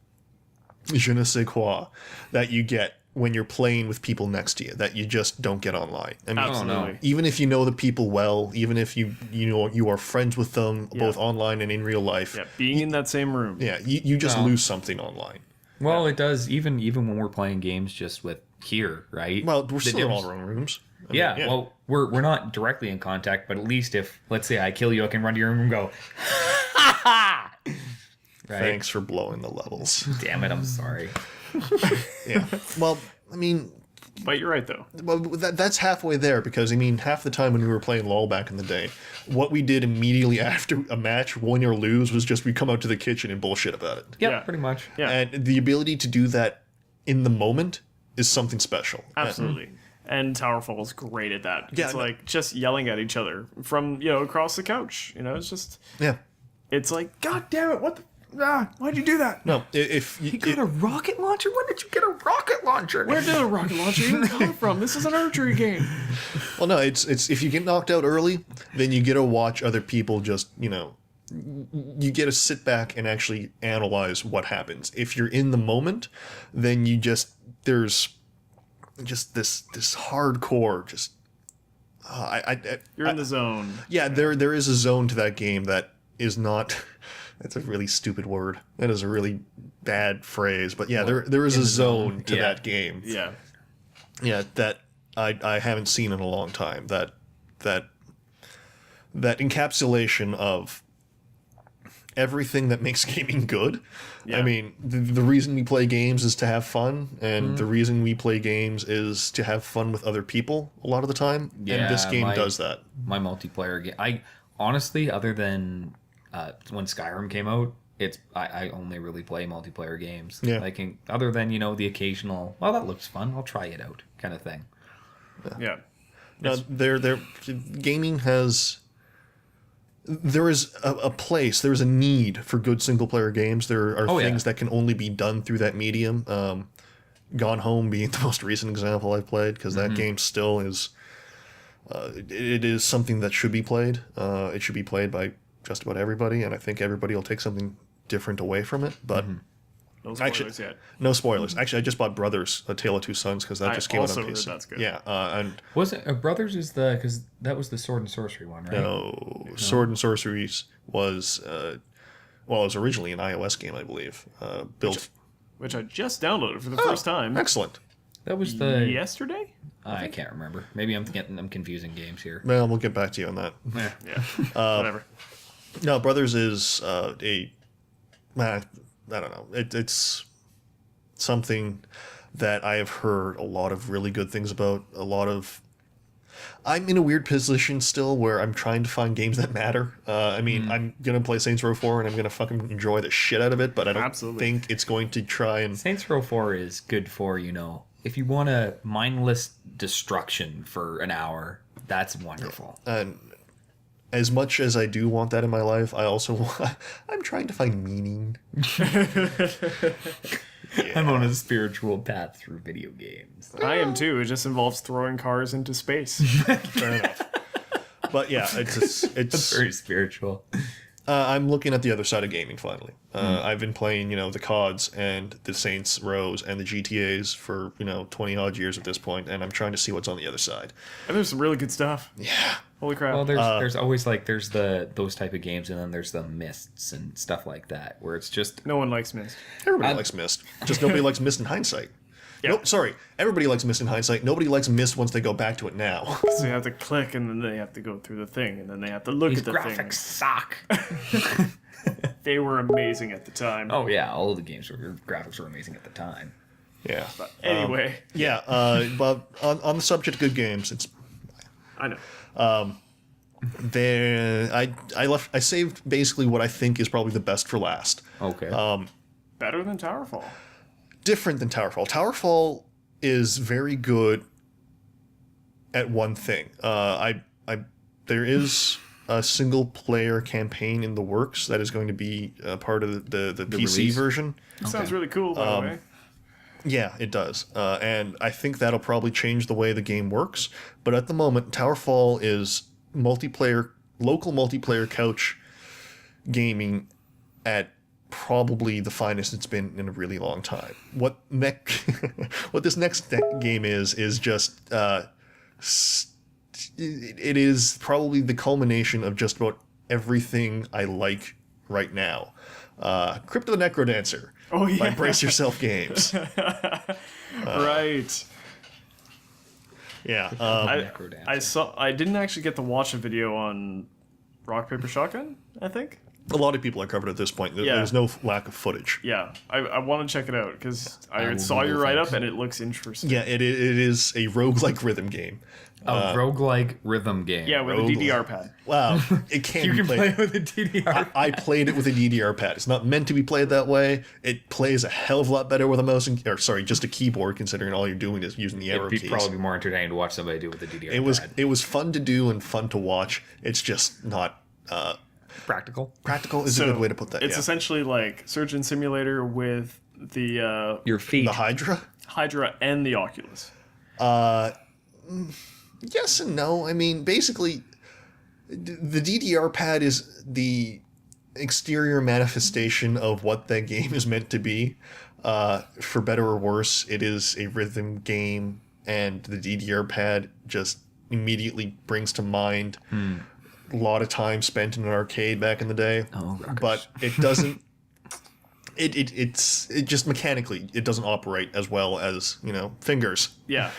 je ne sais quoi that you get when you're playing with people next to you that you just don't get online. I mean, Absolutely. even if you know the people well, even if you are friends with them both online and in real life, Yeah, being in that same room. yeah, you just lose something online. Well, it does even when we're playing games just with here, right? Well, we're The still in difference- all our own rooms. I mean, Yeah, well, we're not directly in contact, but at least if, let's say, I kill you, I can run to your room and go, ha ha! Right? Thanks for blowing the levels. Damn it, I'm sorry. Yeah. Well, I mean, But you're right, though. well, that's halfway there, because I mean, half the time when we were playing LoL back in the day, what we did immediately after a match, win or lose, was just we come out to the kitchen and bullshit about it. Yep, Yeah. pretty much. Yeah, And the ability to do that in the moment is something special. absolutely. And Towerfall is great at that. Yeah, It's no- like just yelling at each other from, across the couch. It's just, Yeah. it's like, God damn it, what the, why'd you do that? No, if you Got a rocket launcher? When did you get a rocket launcher? Where did the rocket launcher even come from? This is an archery game. well, no, it's if you get knocked out early, then you get to watch other people just, you get to sit back and actually analyze what happens. If you're in the moment, then there's just this hardcore You're in the zone. yeah, there is a zone to that game that is not. That's a really stupid word. That is a really bad phrase. But yeah, there is a zone to yeah. that game. Yeah. Yeah, that I haven't seen in a long time. That encapsulation of everything that makes gaming good. Yeah. I mean, the reason we play games is to have fun, and the reason we play games is to have fun with other people a lot of the time. And this Yeah, game does that. My multiplayer game. I honestly, other than when Skyrim came out, I only really play multiplayer games. Yeah. Like other than the occasional, well, that looks fun, I'll try it out kind of thing. Yeah. Now, gaming has. There is a place, there is a need for good single player games. There are yeah. things that can only be done through that medium. Gone Home being the most recent example I've played, because that game still is. It is something that should be played. It should be played by just about everybody, and I think everybody will take something different away from it. But No Actually- spoilers yet. no spoilers. Actually, I just bought Brothers: A Tale of Two Sons, because that I just came out also on heard PC. that's good. Yeah, and Was it Brothers? Because that was the Sword and Sorcery one, right? no, Sword and Sorceries was it was originally an iOS game, I believe. Built Which I just downloaded for the first time excellent. That was the. yesterday. I can't remember. Maybe I'm confusing games here. Well, we'll get back to you on that. Yeah. Whatever. No, Brothers is I don't know. It's something that I have heard a lot of really good things about. I'm in a weird position still where I'm trying to find games that matter. I mean, I'm gonna play Saints Row 4 and I'm gonna fucking enjoy the shit out of it, but I don't Absolutely. think it's going to try and. Saints Row 4 is good for, if you want a mindless destruction for an hour, that's wonderful. And as much as I do want that in my life, I also I'm trying to find meaning. I'm on a spiritual path through video games. I am too. It just involves throwing cars into space. Fair enough. But yeah, it's Very spiritual. I'm looking at the other side of gaming finally. I've been playing, the CODs and the Saints Rows and the GTAs for, 20 odd years at this point, and I'm trying to see what's on the other side. And there's some really good stuff. Yeah. Holy crap. Well, there's always like there's those type of games, and then there's the Mists and stuff like that, where it's just No one likes Myst. Everybody likes Myst. Just nobody likes Myst in hindsight. Yeah. Nope, sorry. Everybody likes Myst in hindsight. Nobody likes Myst once they go back to it now. So you have to click, and then they have to go through the thing, and then they have to look these at the graphics suck. thing. They were amazing at the time. Oh yeah, all of the graphics were amazing at the time. Yeah. Anyway, Yeah, but on the subject of good games, it's I know. there. I saved basically what I think is probably the best for last. Okay. Better than Towerfall. Different than Towerfall. Towerfall is very good at one thing. There is a single player campaign in the works that is going to be part of the PC release? version. It sounds really cool, by the way. Yeah, it does. And I think that'll probably change the way the game works. But at the moment, Towerfall is local multiplayer couch gaming at probably the finest it's been in a really long time. What this next game is just it is probably the culmination of just about everything I like right now. Crypto the Necrodancer. Oh, yeah. By Brace Yourself Games. Right. Yeah. I didn't actually get to watch a video on Rock Paper Shotgun, I think. A lot of people are covered at this point. Yeah. There's no lack of footage. Yeah, I want to check it out because I will saw your Google write-up things. and it looks interesting. Yeah, it is a roguelike rhythm game. A roguelike rhythm game. Yeah, with a Roguelike. DDR pad. Wow. It can you be can played. play with a DDR. I played it with a DDR pad. It's not meant to be played that way. It plays a hell of a lot better with a mouse just a keyboard, considering all you're doing is using the arrow It'd keys. probably be more entertaining to watch somebody do it with a DDR pad. It was fun to do and fun to watch. It's just not Practical. practical is a good way to put that. It's yeah. essentially like Surgeon Simulator with the Your feet. The Hydra. Hydra and the Oculus. Yes and no. I mean, basically, the DDR pad is the exterior manifestation of what that game is meant to be. For better or worse, it is a rhythm game, and the DDR pad just immediately brings to mind a lot of time spent in an arcade back in the day. Oh, rockers. But it doesn't. It just mechanically it doesn't operate as well as fingers. Yeah.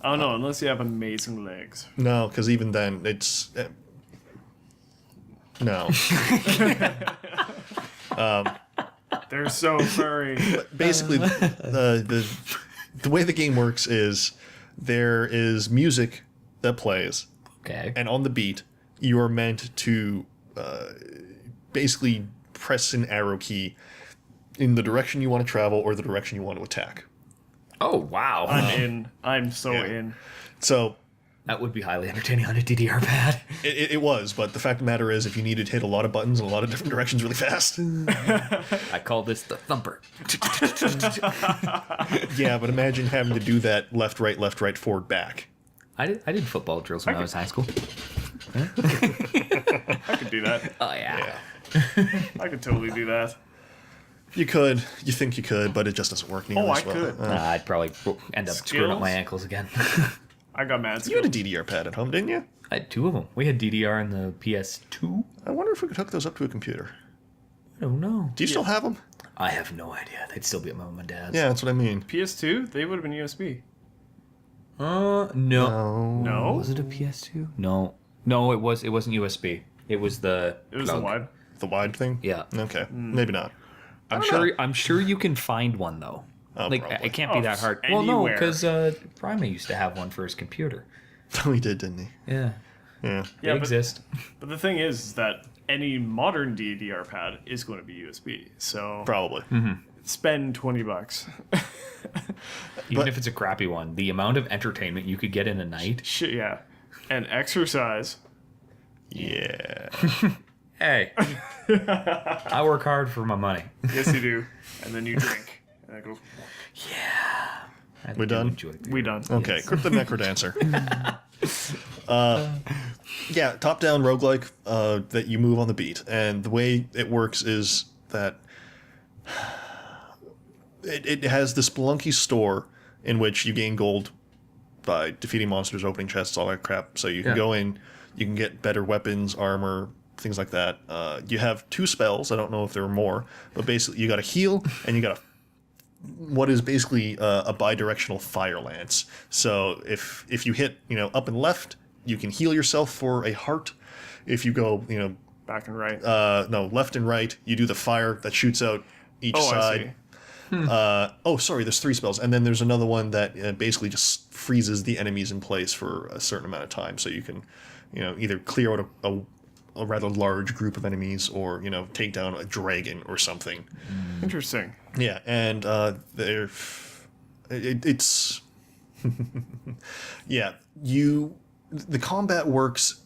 I don't know, unless you have amazing legs. No, because even then, it's no. They're so furry. Basically, the way the game works is there is music that plays, Okay. and on the beat, you are meant to basically press an arrow key in the direction you want to travel or the direction you want to attack. Oh, wow. I'm in. I'm so Yeah. in. So That would be highly entertaining on a DDR pad. it was, but the fact of the matter is, if you needed to hit a lot of buttons in a lot of different directions really fast, I call this the thumper. yeah. But imagine having to do that left, right, forward, back. I did football drills when I was high school. I could do that. Oh, yeah. I could totally do that. You could, you think you could, but it just doesn't work nearly Oh, I as well. could. I'd probably end up screwing up my Skills? ankles again. I got mad You had a skills. DDR pad at home, didn't you? I had two of them. We had DDR in the PS2. I wonder if we could hook those up to a computer. I don't know. Do you still have them? I have no idea. They'd still be at my mom and dad's. Yeah, that's what I mean. PS2, they would have been USB. No. No? Was it a PS2? No. No, it wasn't USB. It was the It was the plug. wide. The wide thing? Yeah. Okay, maybe not. I'm sure you can find one though. Oh, like probably. it can't be Oh, that hard. Well, no, anywhere. because Prima used to have one for his computer. Oh, he did, didn't he? Yeah. Yeah. They Yeah, exist. But the thing is that any modern DDR pad is going to be USB. So Probably. spend $20. Even But- if it's a crappy one, the amount of entertainment you could get in a night. Shit, yeah. And exercise. Yeah. Hey, I work hard for my money. Yes, you do. And then you drink. And I go, I We do done? enjoy beer. we done. Okay, Crypto Necrodancer. Yeah, top-down roguelike that you move on the beat. And the way it works is that it has this Spelunky store in which you gain gold by defeating monsters, opening chests, all that crap. So you can go in, you can get better weapons, armor, things like that. You have 2 spells. I don't know if there are more, but basically you got to heal and you got to what is basically a bi-directional fire lance. So if you hit up and left, you can heal yourself for a heart. If you go Back and right. no, left and right, you do the fire that shoots out each side. Sorry, there's 3 spells, and then there's another one that basically just freezes the enemies in place for a certain amount of time, so you can either clear out a rather large group of enemies or take down a dragon or something. Interesting. Yeah, and it's yeah, the combat works.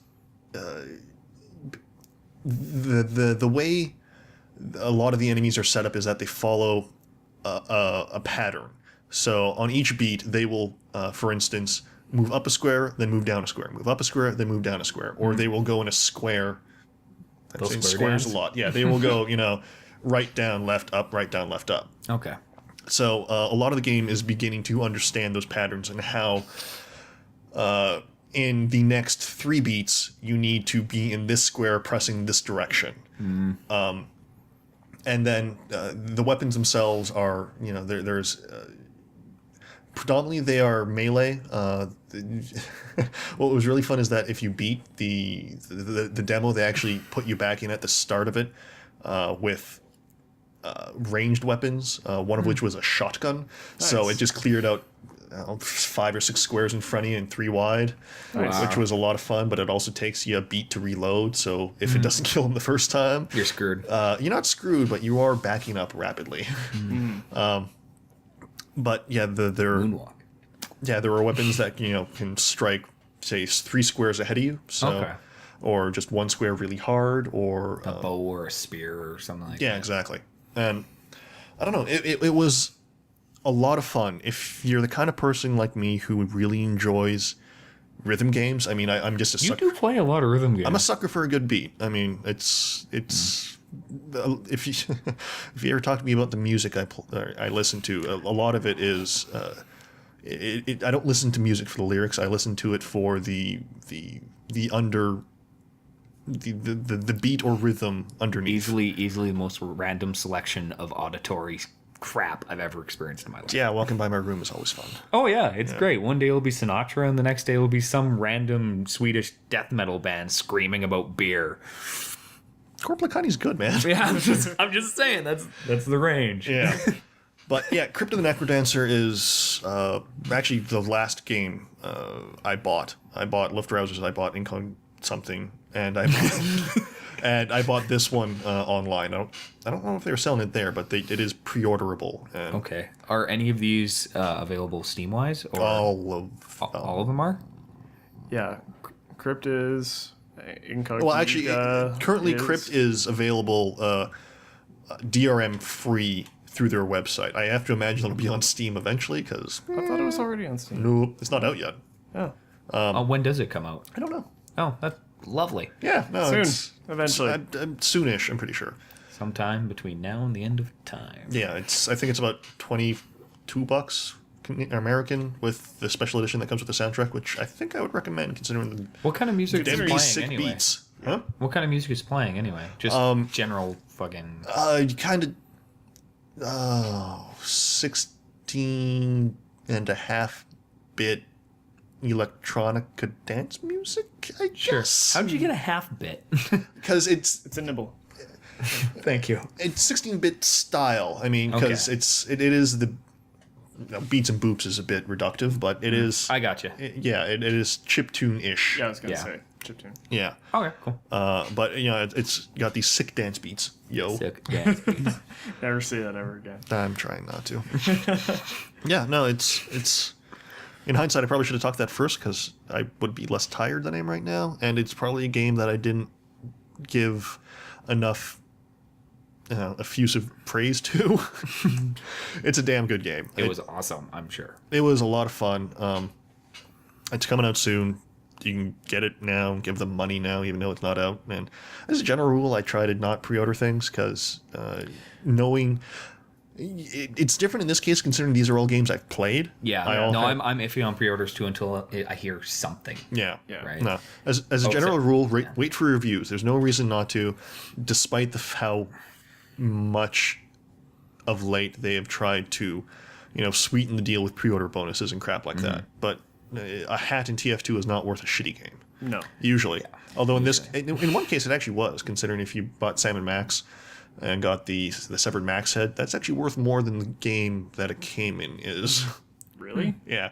The way a lot of the enemies are set up is that they follow a pattern. So on each beat, they will, for instance, move up a square, then move down a square, move up a square, then move down a square, or they will go in a square. I'm saying squares a lot. Yeah, they will go, right down, left up, right down, left up. Okay. So a lot of the game is beginning to understand those patterns and how in the next 3 beats you need to be in this square pressing this direction. And then the weapons themselves are, there's predominantly they are melee. What was really fun is that if you beat the demo, they actually put you back in at the start of it with ranged weapons, one of which was a shotgun. Nice. So it just cleared out 5 or 6 squares in front of you and 3 wide, which was a lot of fun, but it also takes you a beat to reload, so if it doesn't kill him the first time... You're screwed. You're not screwed, but you are backing up rapidly. But yeah, Moonwalk. Yeah, there are weapons that can strike, say, 3 squares ahead of you, so or just 1 square really hard, or... a bow or a spear or something like that. Yeah, exactly. And I don't know, it was... a lot of fun. If you're the kind of person like me who really enjoys rhythm games, I mean, I'm just a sucker. You do play a lot of rhythm games. I'm a sucker for a good beat. I mean, it's if you if you ever talk to me about the music I listen to, a lot of it is I don't listen to music for the lyrics. I listen to it for the beat or rhythm underneath. Easily the most random selection of auditory crap I've ever experienced in my life. Yeah, walking by my room is always fun. Oh yeah, it's great. One day it'll be Sinatra, and the next day it'll be some random Swedish death metal band screaming about beer. Corpulent Honey's good, man. Yeah, I'm just saying that's the range. Yeah. But yeah, Crypt of the Necrodancer is actually the last game I bought. I bought Luftrausers, I bought Incog something, and I bought this one online. I don't know if they were selling it there, but it is pre-orderable. And Okay. Are any of these available Steam-wise? Or all of them are? Yeah. Crypt is... Incognita well, actually, currently is... Crypt is available DRM free through their website. I have to imagine it'll be on Steam eventually, because... I thought it was already on Steam. Nope, it's not out yet. Oh. When does it come out? I don't know. Oh, that's lovely. Yeah, no, Soon. Eventually. Soonish, I'm pretty sure. Sometime between now and the end of time. Yeah, I think it's about $22 American with the special edition that comes with the soundtrack, which I think I would recommend considering the What kind of music is playing sick anyway? beats. Huh? What kind of music is playing anyway? Just general fucking... Kind of 16 and a half bit electronica dance music, I guess. How'd you get a half bit? Because It's a nibble. Thank you. it's 16-bit style. I mean, because it is the beats and boops is a bit reductive, but it is. I gotcha. It is chiptune-ish. Yeah, I was going to Yeah. say. Chiptune. Yeah. Okay, cool. But it's got these sick dance beats. Yo. Sick dance beats. Never say that ever again. I'm trying not to. Yeah, no, it's. In hindsight, I probably should have talked that first because I would be less tired than I am right now, and it's probably a game that I didn't give enough effusive praise to. It's a damn good game. It was awesome, I'm sure. It was a lot of fun. It's coming out soon. you can get it now, give them money now, even though it's not out. And as a general rule, I try to not pre-order things because knowing it's different in this case, considering these are all games I've played. Yeah, I'm iffy on pre-orders too until I hear something. Yeah, Right. No, as a general rule, wait for reviews. There's no reason not to, despite how much of late they have tried to, sweeten the deal with pre-order bonuses and crap like that. But a hat in TF2 is not worth a shitty game. No. Usually. Although in one case it actually was, considering if you bought Sam & Max and got the severed Max head, that's actually worth more than the game that it came in is. Really? Yeah.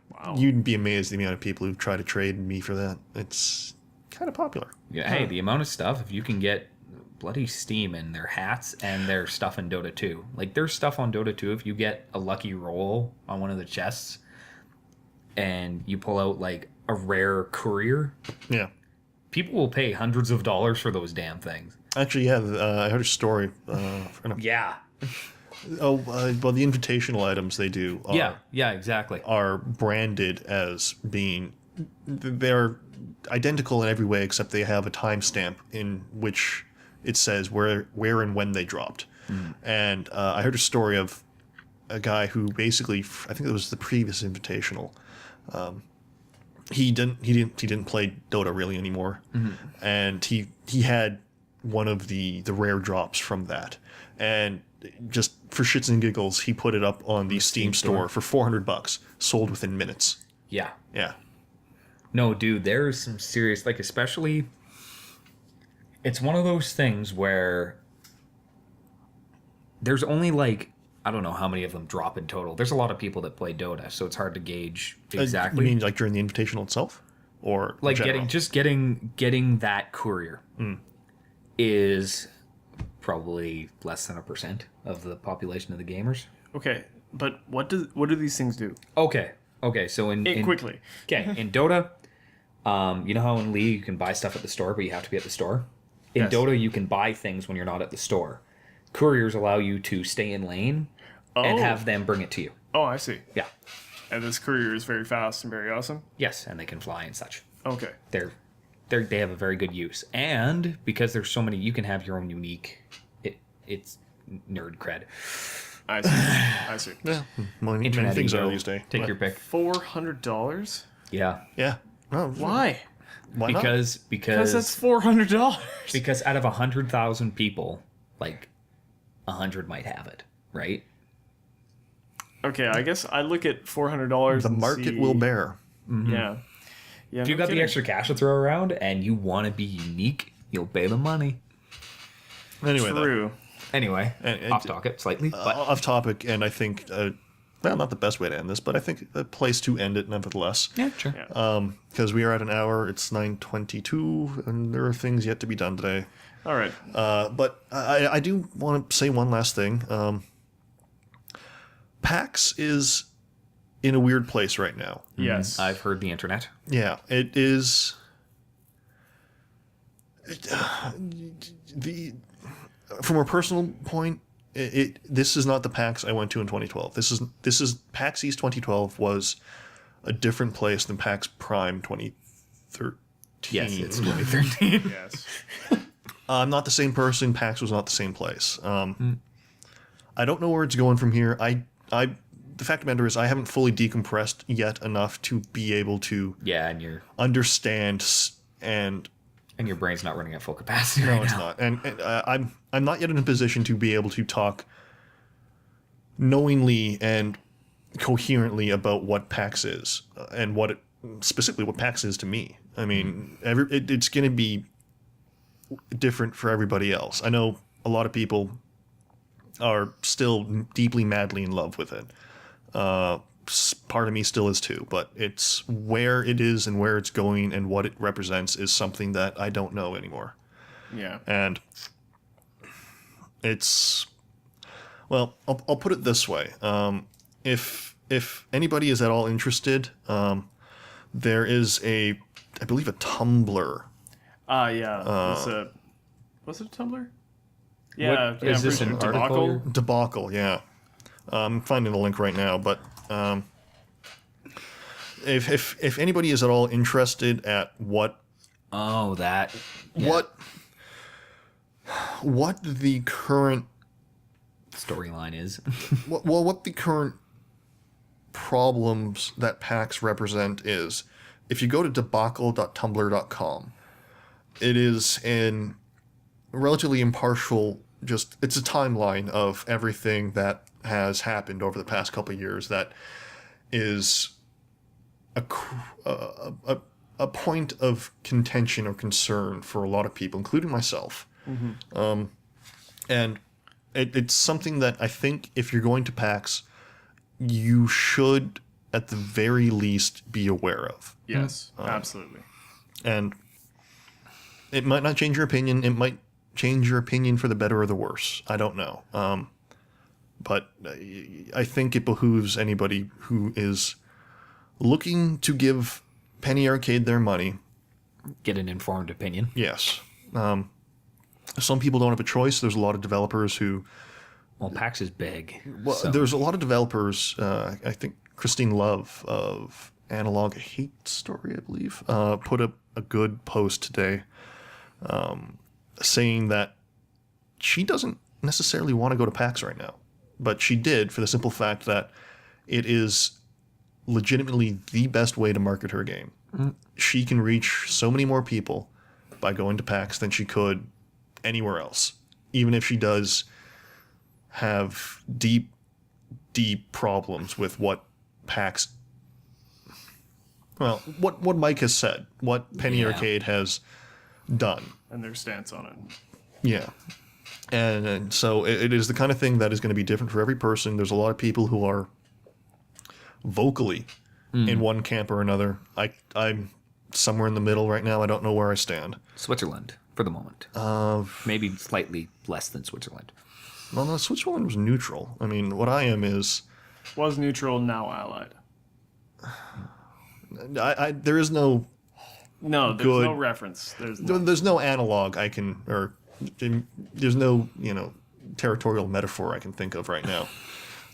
Wow. You'd be amazed the amount of people who try to trade me for that. It's kind of popular. Yeah. Hey, the amount of stuff, if you can get bloody Steam and their hats and their stuff in Dota 2. Like, there's stuff on Dota 2, if you get a lucky roll on one of the chests and you pull out, like, a rare courier, Yeah. people will pay hundreds of dollars for those damn things. Actually, yeah, I heard a story. Yeah. Well, the invitational items they do Yeah, exactly. are branded as being... They're identical in every way, except they have a timestamp in which it says where and when they dropped. And I heard a story of a guy who basically, I think it was the previous invitational, he didn't play Dota really anymore, and he had one of the rare drops from that, and just for shits and giggles, he put it up on the Steam store for $400, sold within minutes. Yeah. Yeah. No, dude, there's some serious, like, especially, it's one of those things where there's only, like, I don't know how many of them drop in total. There's a lot of people that play Dota, so it's hard to gauge exactly. You mean like during the invitational itself, or like general? getting that courier is probably less than 1% of the population of the gamers. Okay, but what do these things do? Okay, so in Quickly. Okay, in Dota, you know how in League you can buy stuff at the store, but you have to be at the store? In Yes. Dota, you can buy things when you're not at the store. Couriers allow you to stay in lane and have them bring it to you. Oh, I see. Yeah. And this courier is very fast and very awesome. Yes, and they can fly and such. Okay. They have a very good use. And because there's so many, you can have your own unique... It's nerd cred. I see. I see. Yeah, many Internet things ego. are these days. Take your pick. $400? Yeah. Yeah. Well, Why? why not? Because That's $400. because out of 100,000 people, like 100 might have it, right? Okay, I guess I look at $400. The market will bear. Yeah. Yeah. If you got the extra cash to throw around and you want to be unique, you'll pay the money. Anyway, though. True. Anyway, And- off topic slightly, but Off topic, and I think, well, not the best way to end this, but I think a place to end it nevertheless. yeah, sure. Yeah. Because we are at an hour, it's 9:22, and there are things yet to be done today. All right. But I do want to say one last thing. PAX is in a weird place right now. Yes. I've heard the internet. Yeah, it is. From a personal point, this is not the PAX I went to in 2012. This is PAX East 2012 was a different place than PAX Prime 2013. Yes, it's 2013. Yes. I'm not the same person. PAX was not the same place. I don't know where it's going from here. The fact of the matter is, I haven't fully decompressed yet enough to be able to Yeah, and understand and. your brain's not running at full capacity. No, right it's now. not. And I'm not yet in a position to be able to talk knowingly and coherently about what PAX is and specifically what PAX is to me. I mean, it's going to be different for everybody else. I know a lot of people are still deeply, madly in love with it. Part of me still is too, but it's where it is and where it's going and what it represents is something that I don't know anymore. Yeah. And it's, well, I'll put it this way. If anybody is at all interested, there is I believe a Tumblr. Yeah. Was it a Tumblr? Yeah. What- is this an article? Debacle, yeah. I'm finding the link right now, but if anybody is at all interested at what Oh, that. what the current Storyline is. what the current problems that PAX represent is, if you go to debacle.tumblr.com, it is an relatively impartial, it's a timeline of everything that has happened over the past couple of years that is a point of contention or concern for a lot of people, including myself. And it's something that I think if you're going to PAX, you should at the very least be aware of. Yes, absolutely. And it might not change your opinion. It might change your opinion for the better or the worse. I don't know. But I think it behooves anybody who is looking to give Penny Arcade their money. Get an informed opinion. Yes. Some people don't have a choice. There's a lot of developers who... Well, PAX is big. Well, there's a lot of developers. I think Christine Love of Analog Hate Story, I believe, put up a good post today saying that she doesn't necessarily want to go to PAX right now, but she did for the simple fact that it is legitimately the best way to market her game. She can reach so many more people by going to PAX than she could anywhere else, even if she does have deep problems with what PAX... Well, what Mike has said, what Penny Arcade has done. And their stance on it. Yeah. And so it is the kind of thing that is going to be different for every person. There's a lot of people who are vocally in one camp or another. I'm somewhere in the middle right now. I don't know where I stand. Switzerland, for the moment. Maybe slightly less than Switzerland. Well, no, Switzerland was neutral. I mean, what I am is... Was neutral, now allied. There is no... No, there's good- no reference. There's no analog I can... Or there's no, territorial metaphor I can think of right now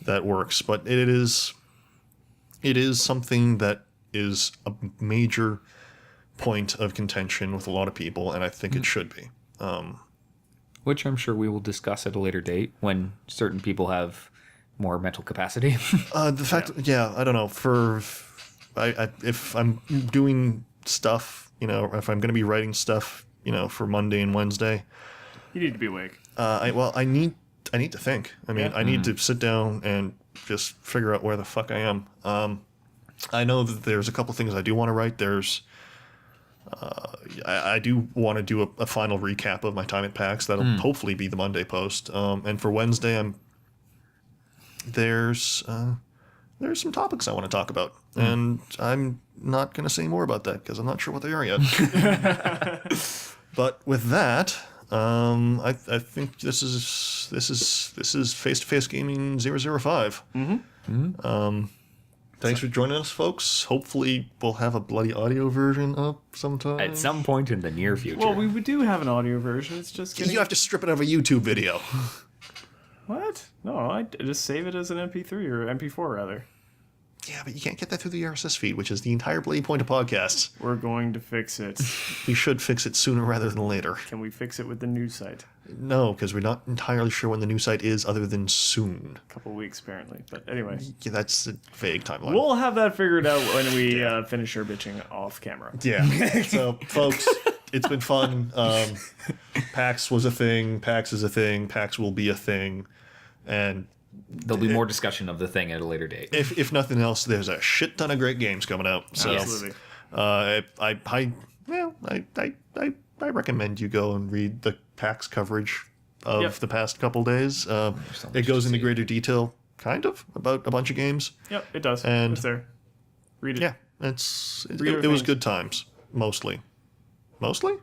that works. But it is something that is a major point of contention with a lot of people, and I think it should be. Which I'm sure we will discuss at a later date when certain people have more mental capacity. The fact, I don't know. If I'm doing stuff, if I'm going to be writing stuff, for Monday and Wednesday, You need to be awake. I need to think. I mean, I need to sit down and just figure out where the fuck I am. I know that there's a couple things I do want to write. I do want to do a final recap of my time at PAX. That'll hopefully be the Monday post. And for Wednesday, there's some topics I want to talk about, and I'm not going to say more about that because I'm not sure what they are yet. But with that, I think this is Face-to-Face Gaming 005. Thanks for joining us, folks. Hopefully, we'll have a bloody audio version up sometime. At some point in the near future. Well, we do have an audio version. It's just getting... You have to strip it out of a YouTube video. What? No, I just save it as an MP3 or MP4 rather. Yeah, but you can't get that through the RSS feed, which is the entire bloody point of podcasts. We're going to fix it. We should fix it sooner rather than later. Can we fix it with the new site? No, because we're not entirely sure when the new site is, other than soon. A couple weeks apparently, but anyway. Yeah, that's a vague timeline. We'll have that figured out when we finish our bitching off camera. Yeah. So, folks, it's been fun. PAX was a thing. PAX is a thing. PAX will be a thing. And there'll be more discussion of the thing at a later date. if nothing else, there's a shit ton of great games coming out. So, Absolutely. I recommend you go and read the PAX coverage of the past couple days. It goes into greater detail, kind of, about a bunch of games. Yep, it does. And- it's there. Read it. Yeah, it was good times, mostly. Mostly?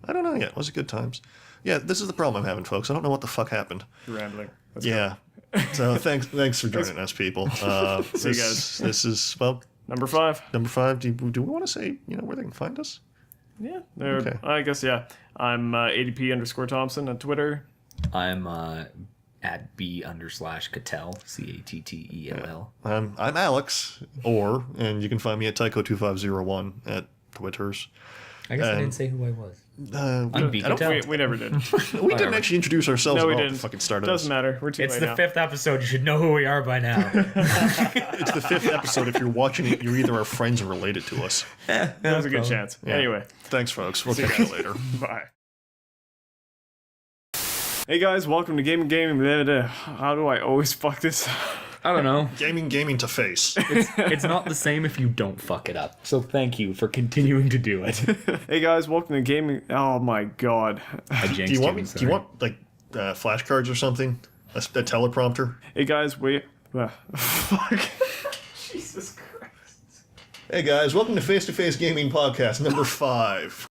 I don't know yet. Was it good times? Yeah, this is the problem I'm having, folks. I don't know what the fuck happened. You're rambling. Let's Yeah. So thanks for joining us, people. See you guys. This is Number 5. number 5. Do we want to say where they can find us? Yeah. Okay. I guess, yeah. I'm ADP_Thompson on Twitter. I'm at B_Cattell, Cattell. I'm Alex Orr, and you can find me at Tycho2501 at Twitters. I guess I didn't say who I was. I'm B. I don't- Cattell. We never did. We didn't actually introduce ourselves. No, we at all didn't. to fucking start of Doesn't this. matter. We're too It's late the now. 5th episode. You should know who we are by now. It's the 5th episode. If you're watching it, you're either our friends or related to us. There's a good chance. Yeah. Anyway, Thanks, folks. We'll catch you later. bye. Hey guys, welcome to Gaming. How do I always fuck this? I don't know. Gaming to face. It's not the same if you don't fuck it up. So thank you for continuing to do it. Hey guys, welcome to Gaming. Oh my god. I Do jinxed you want me? I'm Do you sorry. want like flashcards or something? A teleprompter? Hey guys, fuck. Jesus Christ. Hey guys, welcome to Face to Face Gaming Podcast number 5.